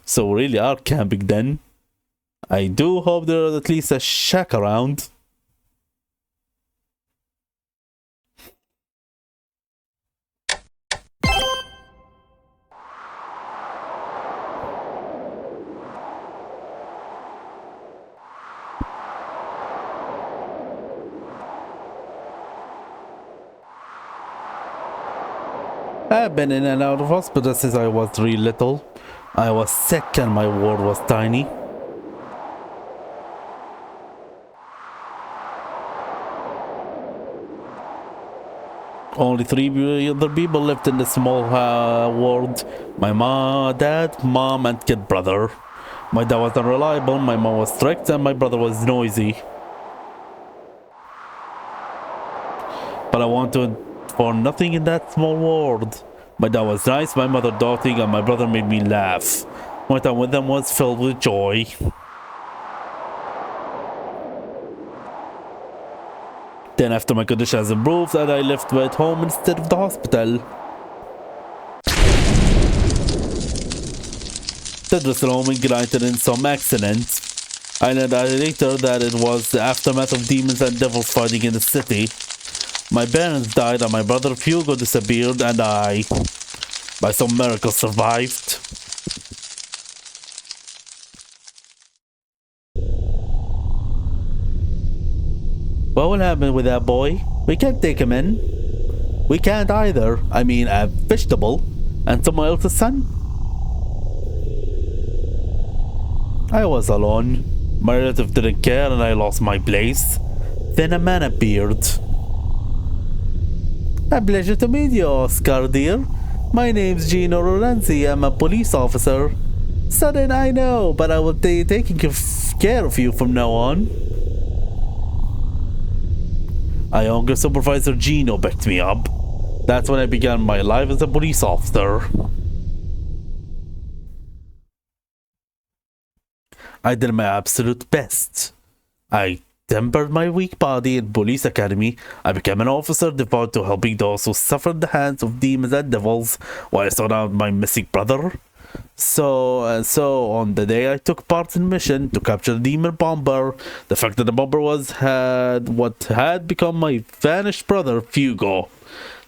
So we really are camping then. I do hope there is at least a shack around. I've been in and out of hospital since I was really little. I was sick and my ward was tiny. Only 3 other people lived in the small ward. My dad, mom, and kid brother. My dad was unreliable, my mom was strict, and my brother was noisy. But I wanted for nothing in that small world. My dad was nice, my mother doting, and my brother made me laugh. My time with them was filled with joy. Then after my condition has improved, and I left at home instead of the hospital. Dad was home ignited in some accident. I learned later that it was the aftermath of demons and devils fighting in the city. My parents died and my brother Hugo disappeared, and I, by some miracle, survived. What will happen with that boy? We can't take him in. We can't either. I mean, a vegetable and someone else's son. I was alone. My relative didn't care and I lost my place. Then a man appeared. A pleasure to meet you, Oscar, dear. My name's Gino Lorenzi. I'm a police officer. Sudden, I know, but I will be taking care of you from now on. A younger supervisor Gino backed me up. That's when I began my life as a police officer. I did my absolute best. I tempered my weak body in police academy. I became an officer devoted to helping those who suffered at the hands of demons and devils while I sought out my missing brother. So on the day I took part in the mission to capture the demon bomber, the fact that the bomber had become my vanished brother Hugo.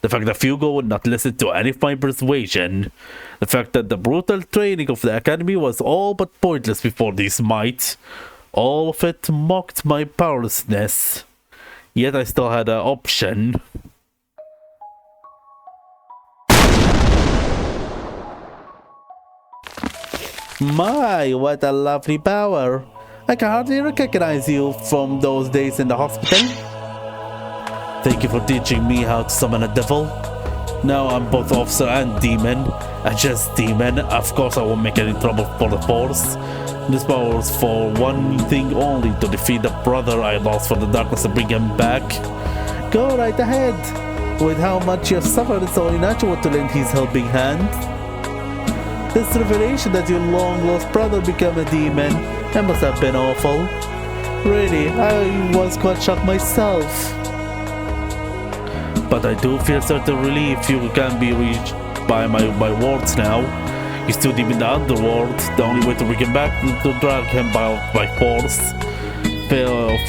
The fact that Hugo would not listen to any of my persuasion. The fact that the brutal training of the academy was all but pointless before this might. All of it mocked my powerlessness. Yet I still had an option. My, what a lovely power. I can hardly recognize you from those days in the hospital. Thank you for teaching me how to summon a devil. Now I'm both officer and demon. A just demon. Of course I won't make any trouble for the force. This power is for one thing only, to defeat the brother I lost for the darkness and bring him back. Go right ahead. With how much you have suffered, it's only natural to lend his helping hand. This revelation that your long-lost brother became a demon, that must have been awful. Really, I was quite shocked myself. But I do feel certain relief you can be reached by my words now. He's too deep in the underworld. The only way to bring him back is to drag him by force.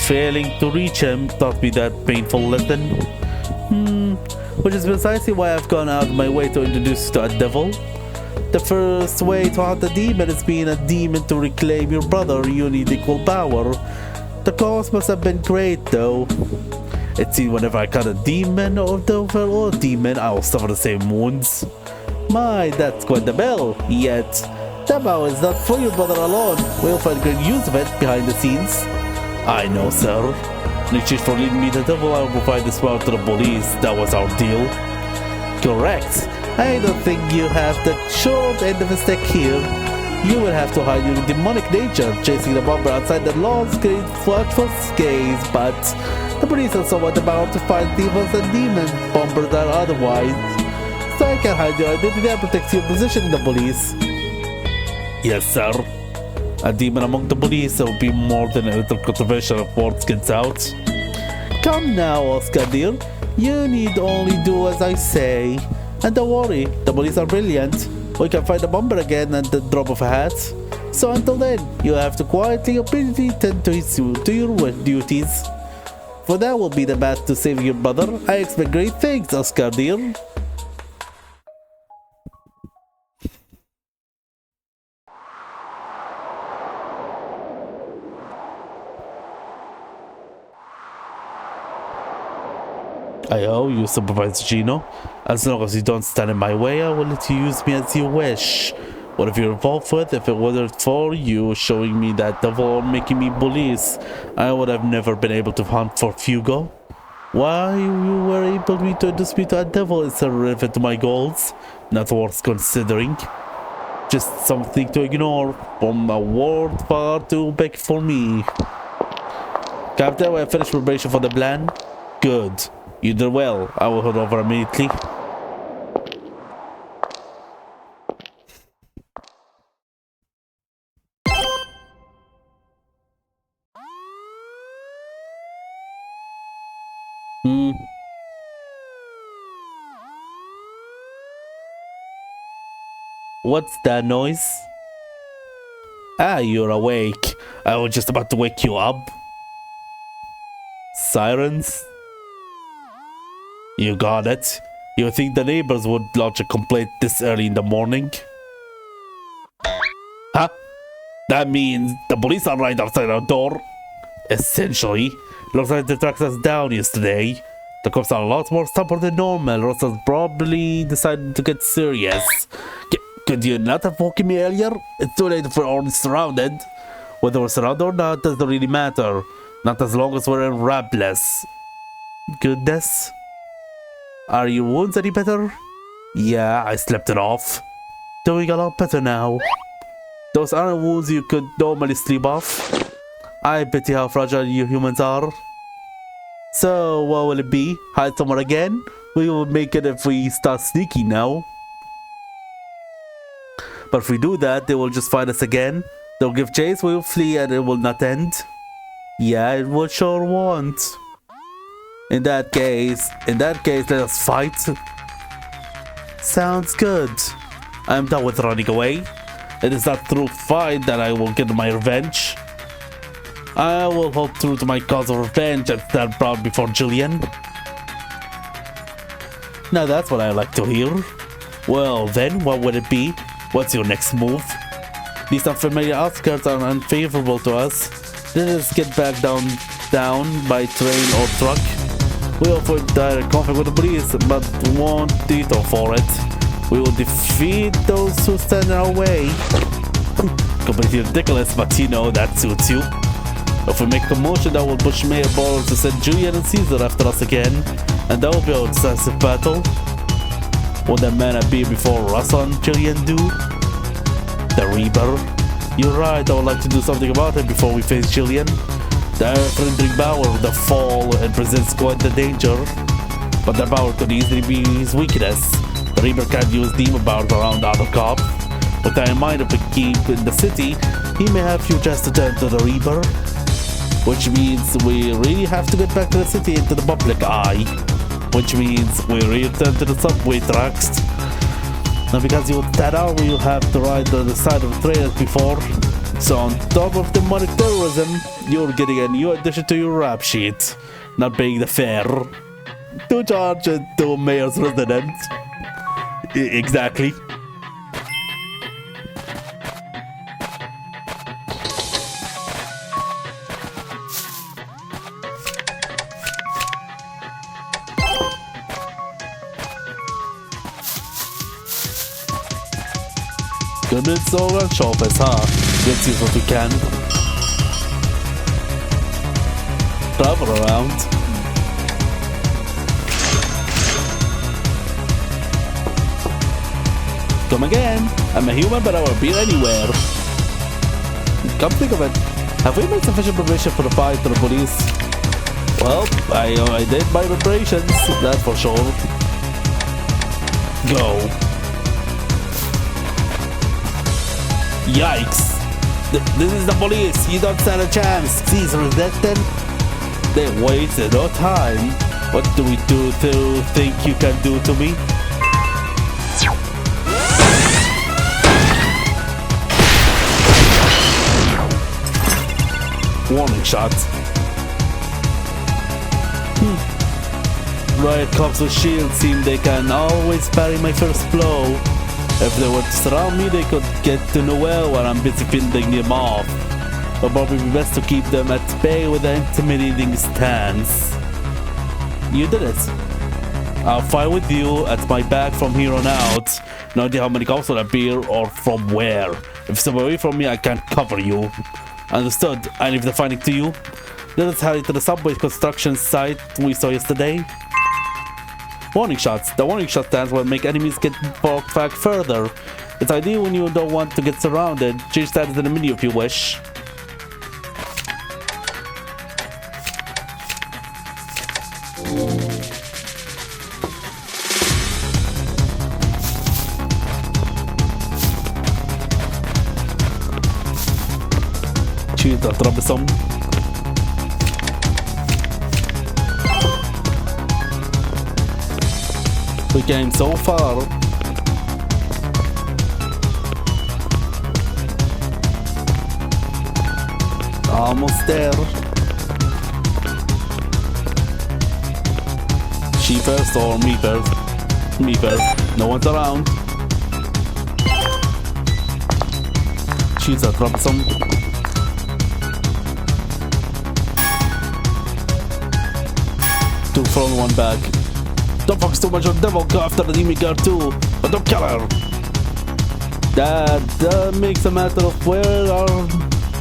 Failing to reach him taught me that painful lesson. Which is precisely why I've gone out of my way to introduce you to a devil. The first way to hunt a demon is being a demon. To reclaim your brother, you need equal power. The cost must have been great, though. It seems whenever I cut a demon or devil or demon, I will suffer the same wounds. My, that's quite the bell. Yet, the bow is not for your brother alone. We'll find great use of it behind the scenes. I know, sir. In exchange for leading me to the devil, I will provide this power to the police. That was our deal. Correct. I don't think you have the short end of the stick here. You will have to hide your demonic nature, chasing the bomber outside the law's great watchful gaze, but the police are somewhat about to find demons and demon bombers are otherwise. So I can hide your identity and protect your position in the police. Yes, sir. A demon among the police will be more than a little controversial if words gets out. Come now, Oscar dear. You need only do as I say. And don't worry, the police are brilliant. We can find the bomber again at the drop of a hat. So until then, you have to quietly and obediently tend to your duties. For that will be the best to save your brother. I expect great things, Oscar dear. I owe you, Supervisor Gino. As long as you don't stand in my way, I will let you use me as you wish. What if you're involved with? If it wasn't for you showing me that devil or making me police, I would have never been able to hunt for Fugo. Why you were able to introduce me to a devil is irrelevant to my goals. Not worth considering. Just something to ignore from a world far too big for me. Captain, we have finished preparation for the plan. Good. You did well. I will head over immediately. What's that noise? Ah, you're awake. I was just about to wake you up. Sirens? You got it. You think the neighbors would lodge a complaint this early in the morning? Huh? That means the police are right outside our door. Essentially, looks like they tracked us down yesterday. The cops are a lot more stubborn than normal. Russell probably decided to get serious. Could you not have woken me earlier? It's too late if we're already surrounded. Whether we're surrounded or not doesn't really matter. Not as long as we're in Rabless. Goodness. Are your wounds any better? Yeah, I slept it off. Doing a lot better now. Those aren't wounds you could normally sleep off. I pity how fragile you humans are. So, what will it be? Hide somewhere again? We will make it if we start sneaking now. But if we do that, they will just find us again. They'll give chase, we will flee, and it will not end. Yeah, it will sure won't. In that case, let us fight. Sounds good. I'm done with running away. It is not through fight that I will get my revenge. I will hold true to my cause of revenge and stand proud before Julian. Now that's what I like to hear. Well then, what would it be? What's your next move? These unfamiliar outskirts are unfavorable to us. Let us get back down by train or truck. We will avoid direct conflict with the police, but won't detour for it. We will defeat those who stand in our way. Completely ridiculous, but you know, that suits you. If we make a motion, that will push Mayor Ball to send Julian and Caesar after us again, and that will be our decisive battle. What that man appear before Russell and Julian do? The Reaper. You're right, I would like to do something about it before we face Julian. The earth-rendering power of the fall and presents quite the danger. But the power could easily be his weakness. The Reaper can't use demon powers around other cops. With that in mind, if we keep in the city, he may have few chances to turn to the Reaper. Which means we really have to get back to the city into the public eye. Which means we return to the subway tracks. Now because you that hour you have to ride on the side of the train as before. So on top of demonic terrorism, you're getting a new addition to your rap sheet. Not paying the fare. 2 charges to mayor's residence. Exactly. Goodness over shoppers, huh? Let's use what we can. Travel around. Come again. I'm a human, but I will be anywhere. Come think of it. Have we made sufficient preparation for the fight to the police? Well, I did my preparations, that's for sure. Go. Yikes! This is the police! You don't stand a chance! Caesar is dead then? They wasted no time. What do we do to think you can do to me? Warning shot. Riot cops with shields seem they can always parry my first blow. If they were to surround me, they could get to Noel while I'm busy fending them off. It'll probably be best to keep them at bay with an intimidating stance. You did it. I'll fight with you at my back from here on out. No idea how many cops will appear or from where. If step away from me, I can't cover you. Understood. I leave the fighting to you. Let us hurry to the subway construction site we saw yesterday. Warning shots. The warning shot stance will make enemies get walked back further. It's ideal when you don't want to get surrounded. Change status in the menu if you wish. Cheat or troublesome. We came so far. Almost there. She first or me first? Me first. No one's around. She's a troublesome. Two front, one back. Don't focus too much on Devil, go after the enemy girl too, but don't kill her. That makes a matter of where our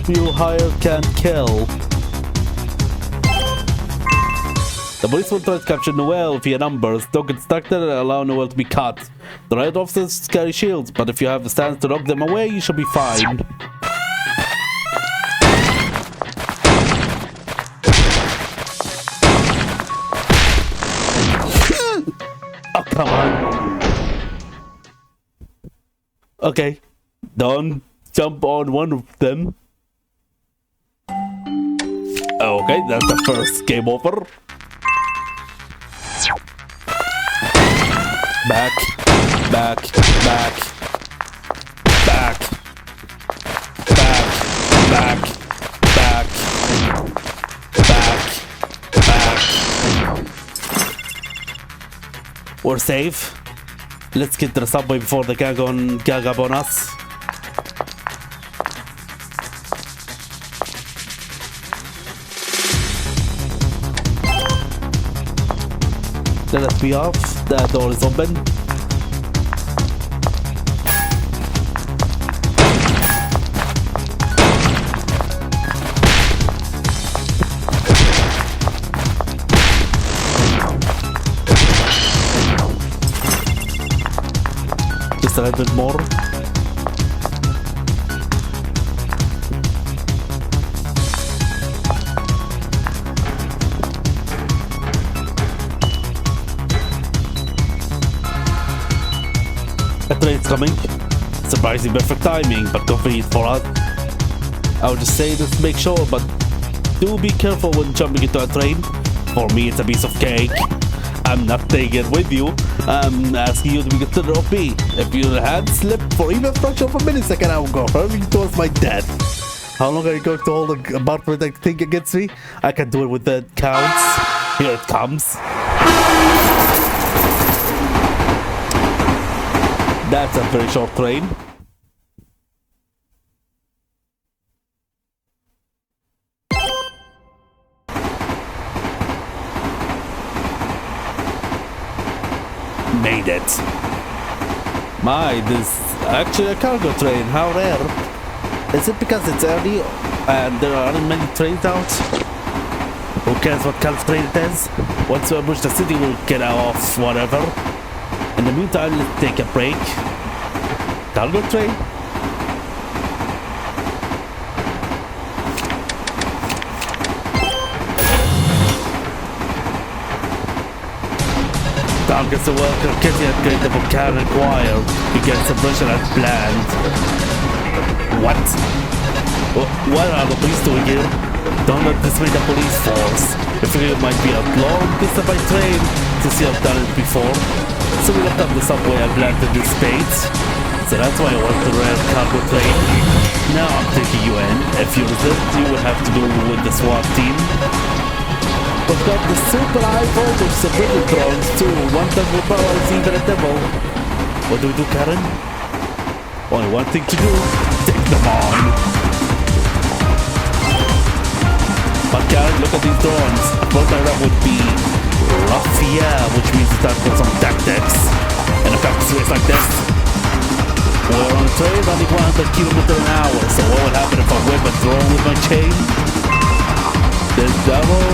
you hire can't kill. The police will try to capture Noel via numbers. Don't get stuck there and allow Noel to be caught. The riot officers carry shields, but if you have the stance to knock them away, you should be fine. Oh, come on. Okay. Don't jump on one of them. Okay, that's the first game over. Back, back, back, back, back, back, back, back, back. We're safe. Let's get to the subway before they gang up on us. Let us be off. That door is open. Just a little bit more. A train's coming. Surprisingly perfect timing, but convenient for us. I would just say this to make sure, but do be careful when jumping into a train. For me, it's a piece of cake. I'm not taking it with you. I'm asking you to be considerate of me. If your hand slipped for even a fraction of a millisecond, I will go hurling towards my death. How long are you going to hold a barbaric thing against me? I can do it with the counts. Here it comes. That's a very short train. Made it. My, this actually a cargo train. How rare. Is it because it's early and there aren't many trains out? Who cares what kind of train it is? Once we approach the city, we'll get off whatever. In the meantime, let's take a break. Cargo train? Targets the welcome kitty at Great Devil can require against subversion as planned. What? What are the police doing here? Don't underestimate the police force. I figure it might be a long distance by train since you have done it before. So we left up the subway and planted this space. So that's why I want the rare cargo train. Now I'm taking you in. If you resist, you will have to go with the SWAT team. We've got the super high voltage civilian drones too. One that will paralyze even a devil. What do we do, Karen? Only one thing to do. Take them on. But Karen, look at these drones. A prototype would be rough, yeah, which means it's time for some tactics. In a practice race like this, we're on a train running 100 kilometers an hour. So what would happen if I whip a drone with my chain? This double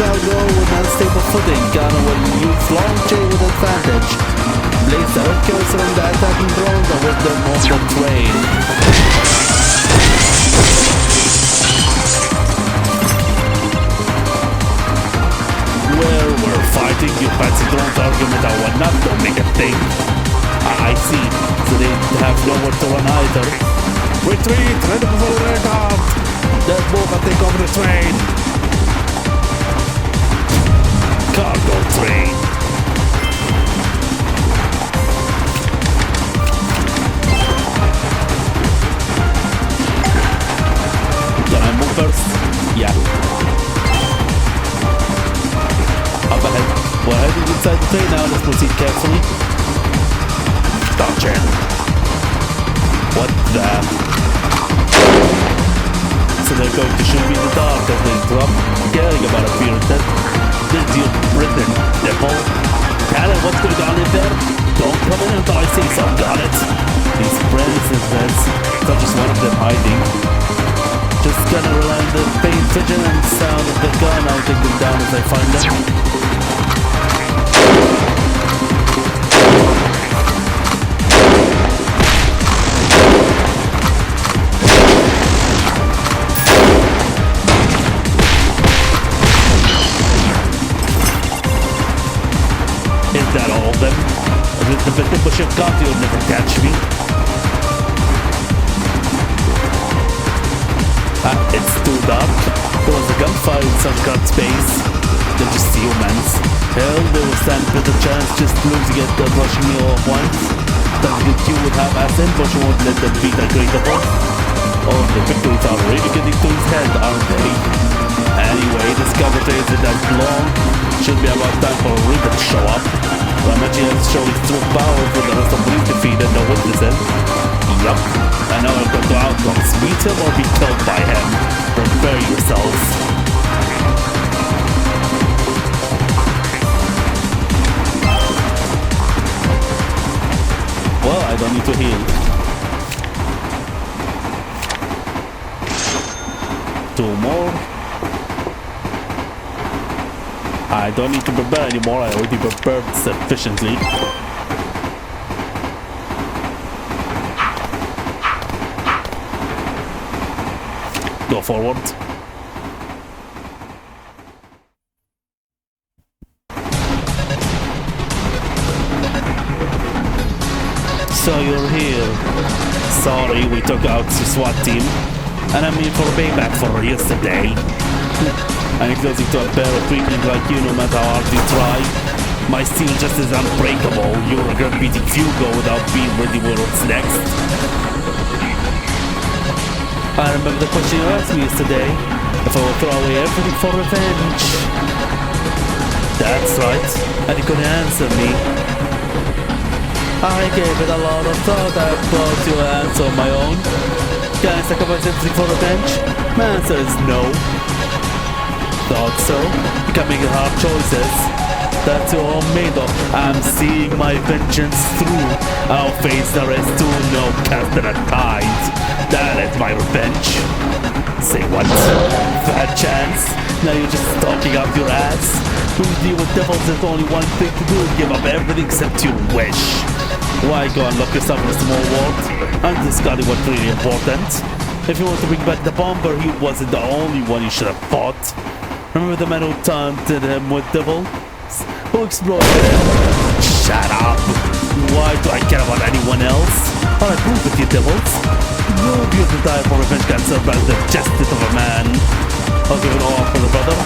cargo with unstable footing. Gunner will use long chain with advantage. Blaze the earth cursor on the attacking drones and whip them off the train. Where we're fighting, you fancy drones argument I will not don't make a thing. I see. So they have nowhere to run either. Retreat! Ready for the aircraft! Let's move and take over the train! Cargo train! Can I move first? Yeah. Up ahead. We're heading inside the train now. Let's proceed carefully. Gotcha. What the? So they're going to shoot me in the dark as they drop, caring about a fear of death. This deal Britain, devil. Karen, what's going on in there? Don't come in until I say so, got it. These predators, not just one of them hiding. Just gonna rely on the faint vigilant sound of the gun. I'll take them down as I find them. Is that all of them? With the victim bush of God, you'll never catch me. It's too dark. There was a gunfire in some guard space. They're just humans. Hell, they will stand with a chance just losing it and rushing me all at once. That good you would have as ambush won't let them be that great of all. Oh, the victories are really getting to his head, aren't they? Anyway, this cover train isn't that long. Should be about time for a Reaper to show up. Ramaji has shown his true power for the rest of the defeat and no witnesses. Yup. And now I've got two outcomes. Meet him or be killed by him. Prepare yourselves. Well, I don't need to heal. Two more. I don't need to prepare anymore, I already prepared sufficiently. Go forward. So you're here. Sorry, we took out the SWAT team. And I'm here for payback for yesterday. And it goes into a pair of freaking like you no matter how hard you try. My steel just is unbreakable. You'll regret beating Fugo without being ready for what's next. I remember the question you asked me yesterday. If I would throw away everything for revenge. That's right. And you couldn't answer me. I gave it a lot of thought. I brought you an answer on my own. Can I sacrifice everything for revenge? My answer is no. Thought so? You can make hard choices. That's your own made of. I'm seeing my vengeance through. I'll face the rest too. No cast at a tide. That is my revenge. Say what? Bad chance? Now you're just talking out your ass? When you deal with devils, there's only one thing to do. Give up everything except your wish. Why go and lock yourself in a small world? I'm discarding what's really important. If you want to bring back the bomber, he wasn't the only one you should have fought. Remember the man who taunted him with devils? Who exploited him? Shut up! Why do I care about anyone else? Alright, prove with you, devils. No beauty to die for revenge can survive the justice of a man. I'll give it all for the brother.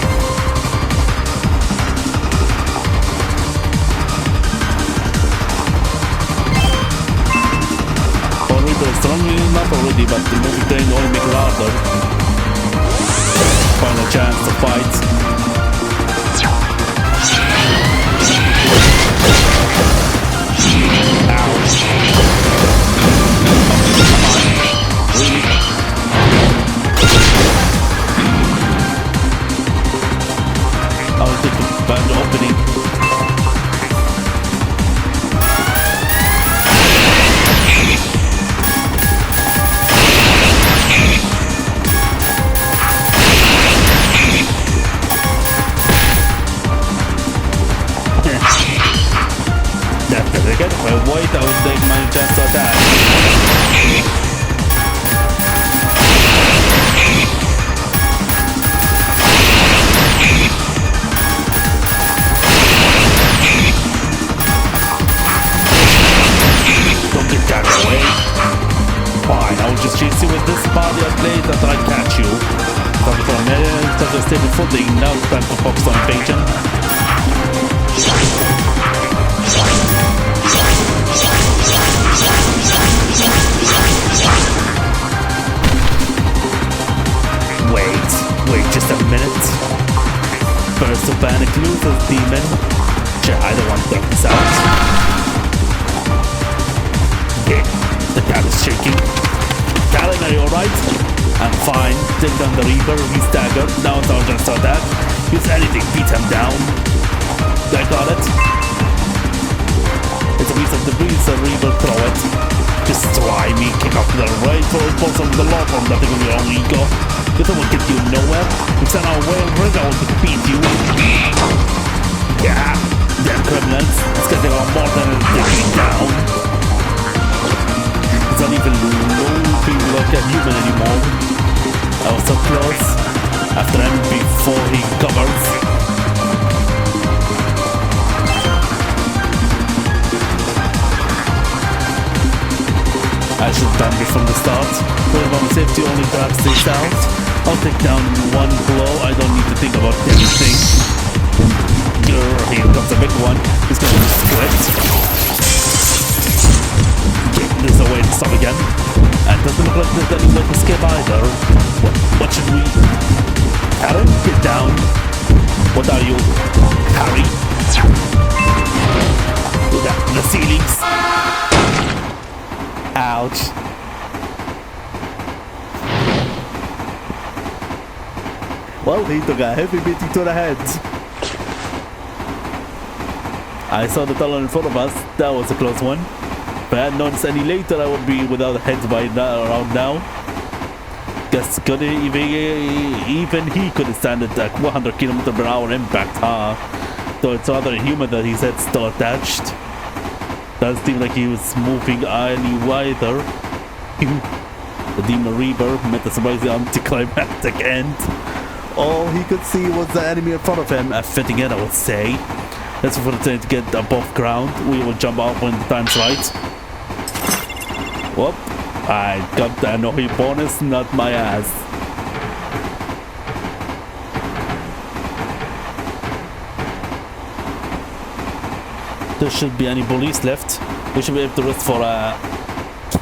Already strongly enough already, but the movie train only make it harder. Final chance to fight. I'll take the band opening. If I wait, I would take my chance to attack. Don't get carried away. Fine, I will just chase you with this body of blade until I catch you. Time for a minute, touch a stable footing. Now it's time to focus on invasion. Wait just a minute. First to panic Luther's demon. I don't want to dump this out. Okay, the cat is shaking. Talon, are you alright? I'm fine. Take down the Reaper, he's staggered. Now it's our chance to attack. Use anything, beat him down. I got it. It's a piece of debris, so Reaper throw it. Just try me, kick off the right foot, pull some of the law from nothing with your own ego. This will get you nowhere. It's an our way rig, I will defeat you. Yeah, damn criminals. It's getting on more than taking down. It's not even looking like a human anymore. I was so close. After him before he covers. I should have done this from the start. Well, my safety only grabs this out. I'll take down one blow. I don't need to think about anything. Here comes the big one. He's going to be split. Okay, there's no way to stop again. And doesn't look like there's any way to escape either. What should we... Harry, get down. What are you? Harry? The ceilings. Ouch. Well, he took a heavy beating to the head. I saw the tunnel in front of us. That was a close one. If I hadn't noticed any later, I would be without heads by around now. Guess even he couldn't stand it at 100 km/h impact, huh? Though it's rather inhuman that his head's still attached. Doesn't seem like he was moving any wider. The Demon Reaper met a surprisingly anticlimactic end. All he could see was the enemy in front of him, a fitting end, I would say. Let's wait for the train to get above ground. We will jump off when the time's right. Whoop. I got the annoying bonus, not my ass. There shouldn't be any police left. We should be able to rest for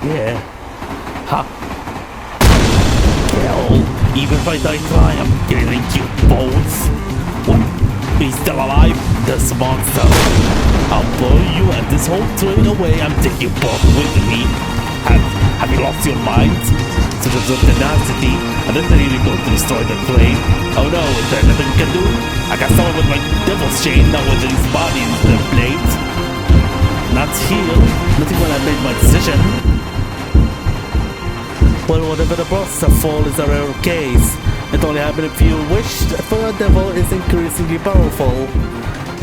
yeah. Ha. Hell, even if I die trying, I'm getting you bones. What? He's still alive? This monster. I'll blow you and this whole train away. I'm taking you both with me. Have you lost your mind? So there's a tenacity. I don't really going to destroy the train. Oh no, is there nothing you can do? I got someone with my devil's chain now with his body in the plate. Not here. Nothing when I made my decision. Well, whatever the process of fall is a rare case. It only happened if you wished, for a devil is increasingly powerful.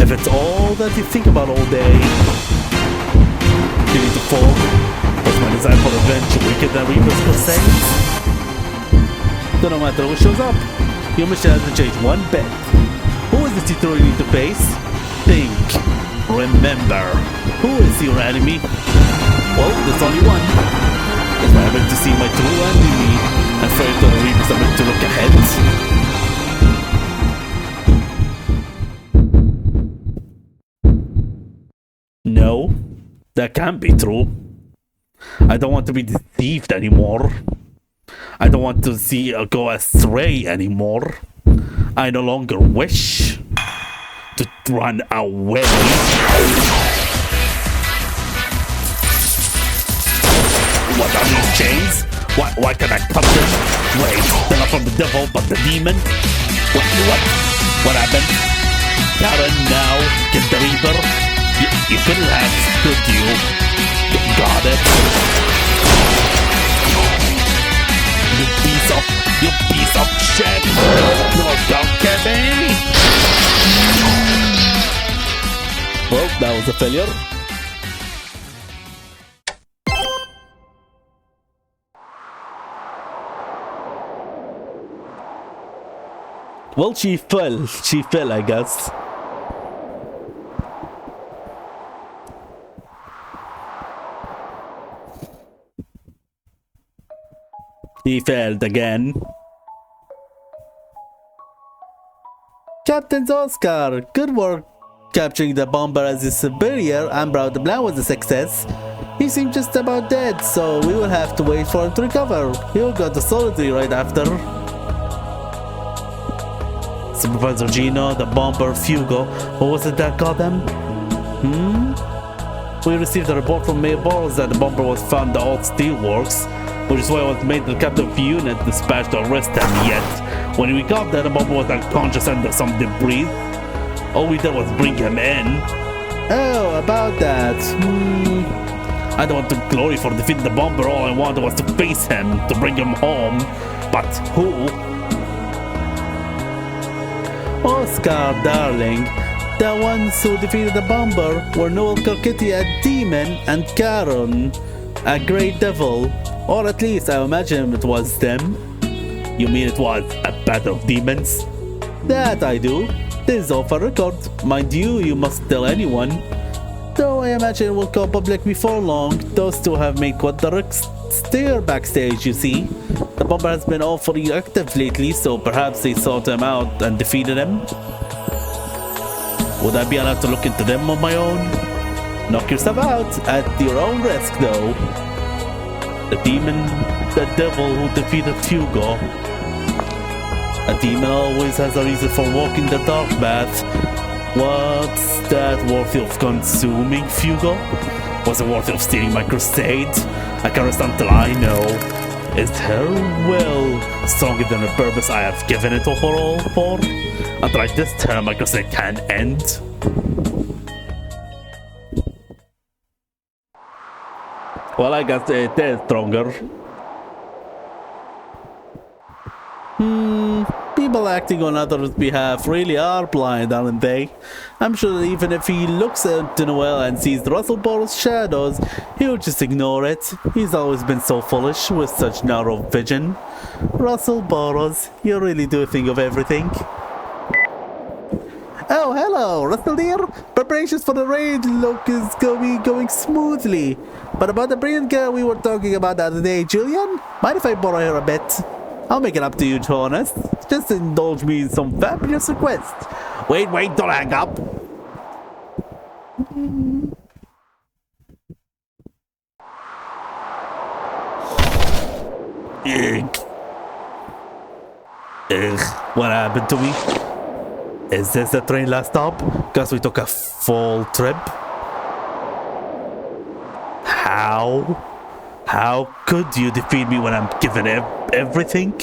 If it's all that you think about all day. You need to fall. Was my desire for revenge wicked than Reaper's crusades? So no matter who shows up, your mission hasn't changed one bit. Who is it you truly need to face? Think. Remember. Who is your enemy? Well, there's only one. If I happen to see my true enemy, I'm afraid the Reapers are meant to look ahead. No, that can't be true. I don't want to be deceived anymore. I don't want to see or go astray anymore. I no longer wish to run away. What are these chains? Why can I cut them? Wait, they're not from the devil, but the demon? What happened? Karen now, get the Reaper? You couldn't have, could you? You got it. You piece of shit! No, don't get me! Well, that was a failure. Well, she fell, I guess. He failed again. Captain Oscar, good work capturing the bomber as his superior. I'm proud the plan was a success. He seemed just about dead, so we will have to wait for him to recover. He'll go to solitary right after. Supervisor Gino, the bomber, Fugo. What was it that got them? We received a report from Mayor Boros that the bomber was found at the old steelworks, which is why I was made the captain of the unit dispatched to arrest him. Yet, when we got there, the bomber was unconscious under some debris. All we did was bring him in. Oh, about that. I don't want to glory for defeating the bomber. All I wanted was to face him, to bring him home. But who? Oscar, darling, the ones who defeated the bomber were Noel Carcetti, a demon, and Karen, a great devil. Or at least I imagine it was them. You mean it was a battle of demons? That I do. This is all for record. Mind you, you must tell anyone. Though I imagine it will go public before long. Those two have made quite the stir backstage, you see. The bomber has been awfully active lately, so perhaps they sought him out and defeated him. Would I be allowed to look into them on my own? Knock yourself out at your own risk, though. The demon, the devil who defeated Fugo. A demon always has a reason for walking the dark path. What's that worthy of consuming, Fugo? Was it worthy of stealing my crusade? I can't rest until I know. Is her will stronger than the purpose I have given it overall for? Until like this term, my crusade can end. Well, I guess it is stronger. People acting on others' behalf really are blind, aren't they? I'm sure that even if he looks at Noel and sees Russell Boros' shadows, he'll just ignore it. He's always been so foolish with such narrow vision. Russell Boros, you really do think of everything. Oh, hello, Russell dear. Preparations for the raid look is going smoothly. But about the brilliant girl we were talking about the other day, Julian? Mind if I borrow her a bit? I'll make it up to you, Jonas. Just indulge me in some fabulous requests. Wait, don't hang up. Ugh. Ugh. What happened to me? Is this the train last stop? Because we took a full trip. How could you defeat me when I'm given everything?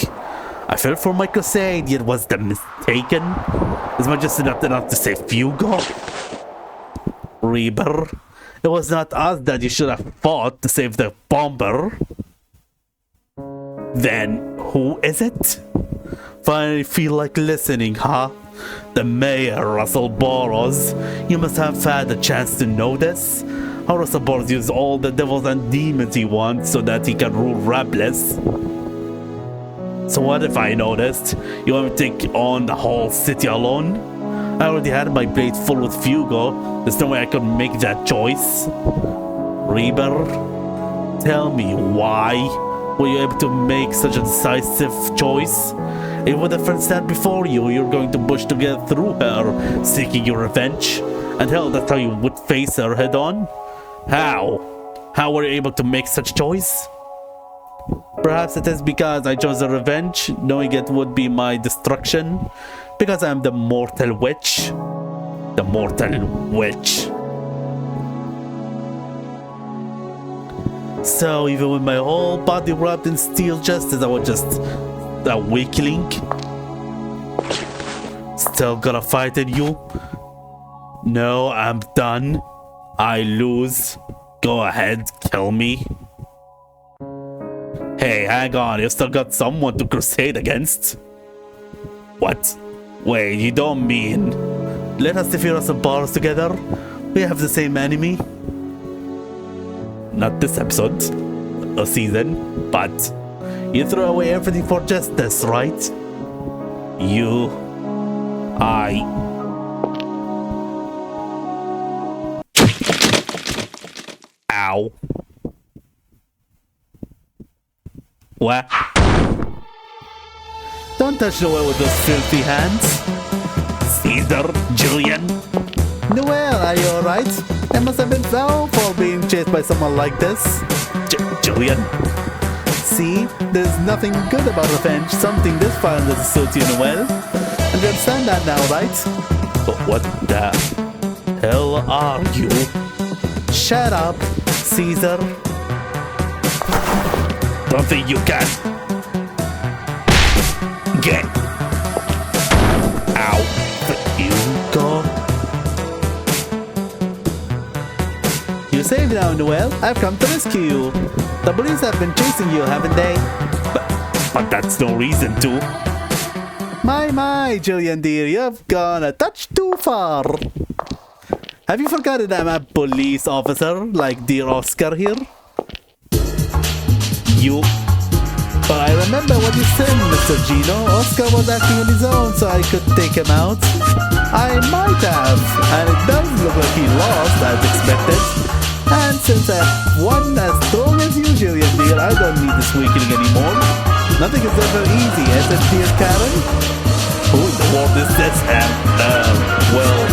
I fell for my crusade, yet was the mistaken. As much as enough to save Fugo. Reaper, it was not us that you should have fought to save the bomber. Then who is it? Finally feel like listening, huh? The mayor, Russell Burrows. You must have had a chance to know this. How Russell Burrows uses all the devils and demons he wants so that he can rule Rabless. So what if I noticed? You want me to take on the whole city alone? I already had my plate full with Fugo. There's no way I could make that choice. Reaper, tell me why were you able to make such a decisive choice? Even with a friend stand before you, you're going to push to get through her, seeking your revenge. And hell, that's how you would face her head on? How? How were you able to make such choice? Perhaps it is because I chose a revenge, knowing it would be my destruction. Because I'm the mortal witch. The mortal witch. So even with my whole body wrapped in steel justice, I was just a weakling. Still gonna fight in you? No, I'm done. I lose. Go ahead, kill me. Hey, hang on, you still got someone to crusade against. What? Wait, you don't mean... Let us defeat us bars together? We have the same enemy? Not this episode, or season, but... You throw away everything for justice, right? You... Ow. What? Don't touch Noel with those filthy hands. Caesar, Julian. Noel, are you alright? It must have been foul for being chased by someone like this. Julian. See, there's nothing good about revenge. Something this violent doesn't suit you, Noel. And you understand that now, right? But what the hell are you? Shut up, Caesar. Don't think you can. Get. Ow. You go. You're safe now, Noel. I've come to rescue you. The police have been chasing you, haven't they? But that's no reason to. My, Julian dear, you've gone a touch too far. Have you forgotten I'm a police officer like dear Oscar here? But I remember what you said, Mr. Gino. Oscar was acting on his own, so I could take him out. I might have, and it does look like he lost, as expected. And since I've won as strong as you, Julian dear, I don't need this weakening anymore. Nothing is ever easy, is it, dear Karen? Who in the world is this,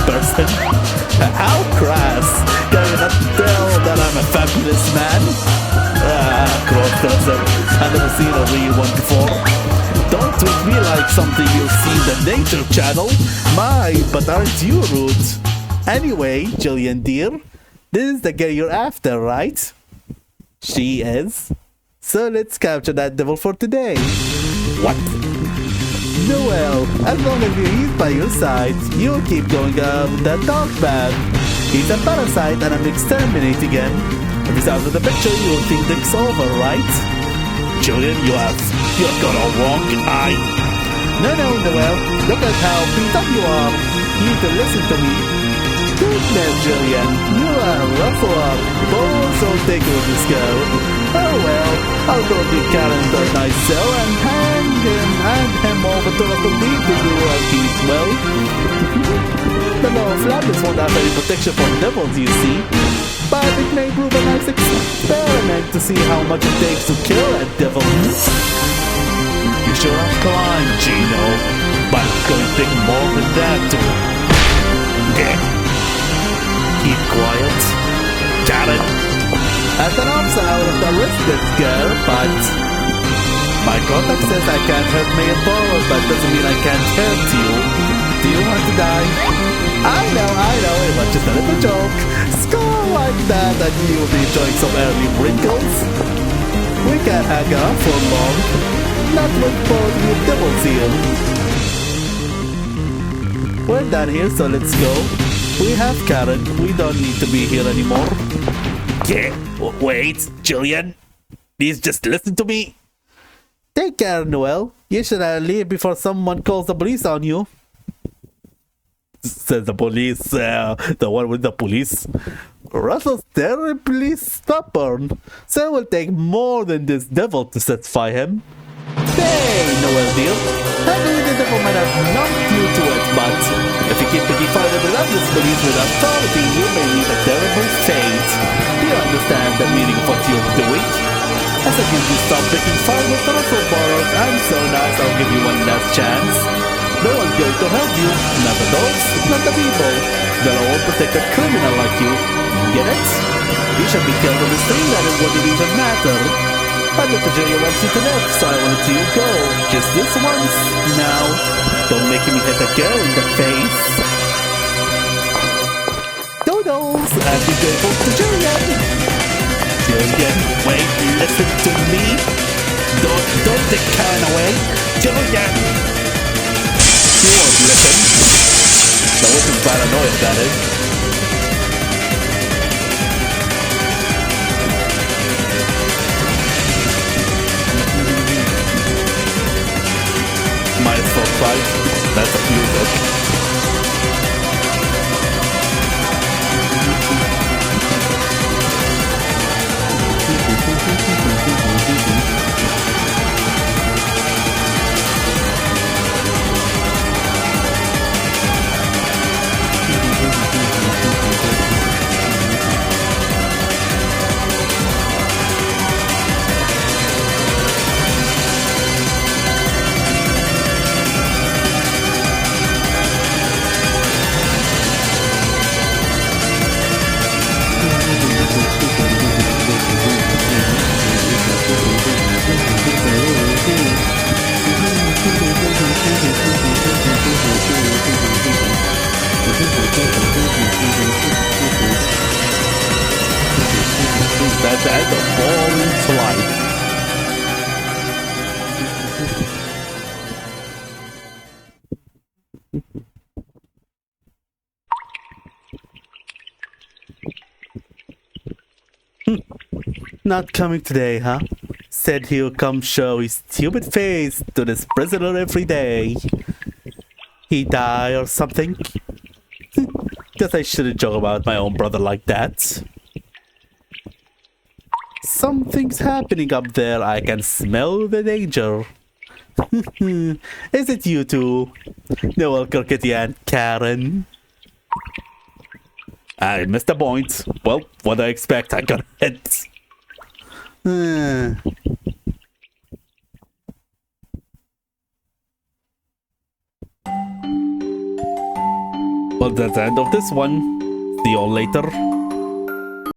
person? How crass! Can you not tell that I'm a fabulous man? Cross-dresser. I've never seen a real one before. Don't treat me like something you'll see in the nature channel. My, but aren't you rude? Anyway, Julian dear, this is the girl you're after, right? She is. So let's capture that devil for today. What? Noel, as long as he's by your side, you'll keep going up that dog bath. He's a parasite and I'm exterminating him. If he's out of the picture, you'll think it's over, right? Julian, you've got all wrong. No, Noel. Look at how beat up you are. You need to listen to me. Goodness, Julian. You are a ruffler. Both so take with this girl. Oh well, I'll go to Calendar nice cell and hand him over to Russell D to do as he's well. The law of Flabbis won't have any protection from devils, you see. But it may prove a nice experiment to see how much it takes to kill a devil. You sure have climbed, Gino, but it's going to take more than that to... Keep quiet. at an arm's out of the residence, girl, but my contract says I can't hurt Mayor Boros, but doesn't mean I can't hurt you. Do you want to die? I know, it was just a little joke. Score like that and you'll be enjoying some early wrinkles. We can't hang out for long. Not with both you devils here. We're done here, so let's go. We have Karen. We don't need to be here anymore. Yeah, wait, Julian. Please just listen to me. Take care, Noel. You should leave before someone calls the police on you. Says the police, the one with the police. Russell's terribly stubborn, so it will take more than this devil to satisfy him. Hey, Noel dear, I believe the devil might have knocked you to it, but if you keep picking fire without this police with authority, you may meet a terrible fate. Do you understand the meaning of what you're doing? I said you to stop picking fire with Russell Boros. I'm so nice, I'll give you one last chance. No one's going to help you, not the dogs, not the people. The law won't protect a criminal like you. Get it? You should be killed on the street, that it wouldn't even matter. I let the jury wants you to live, so I wanted to go. Just this once. Now, don't make me hit a girl in the face. Doodles, and be grateful to Julian. Julian, wait, listen to me. Don't take Karen away. Julian! You won't listen. That wasn't paranoia, that is. Minus 4-5. That's a music. That's the end of Boring's life. Not coming today, huh? Said he'll come show his stupid face to this prisoner every day. He die or something? Guess I shouldn't joke about my own brother like that. Something's happening up there. I can smell the danger. Is it you two? Noel, Kirkitty, and Karen? I missed the point. Well, what do I expect? I got hit. Well, that's the end of this one. See you all later.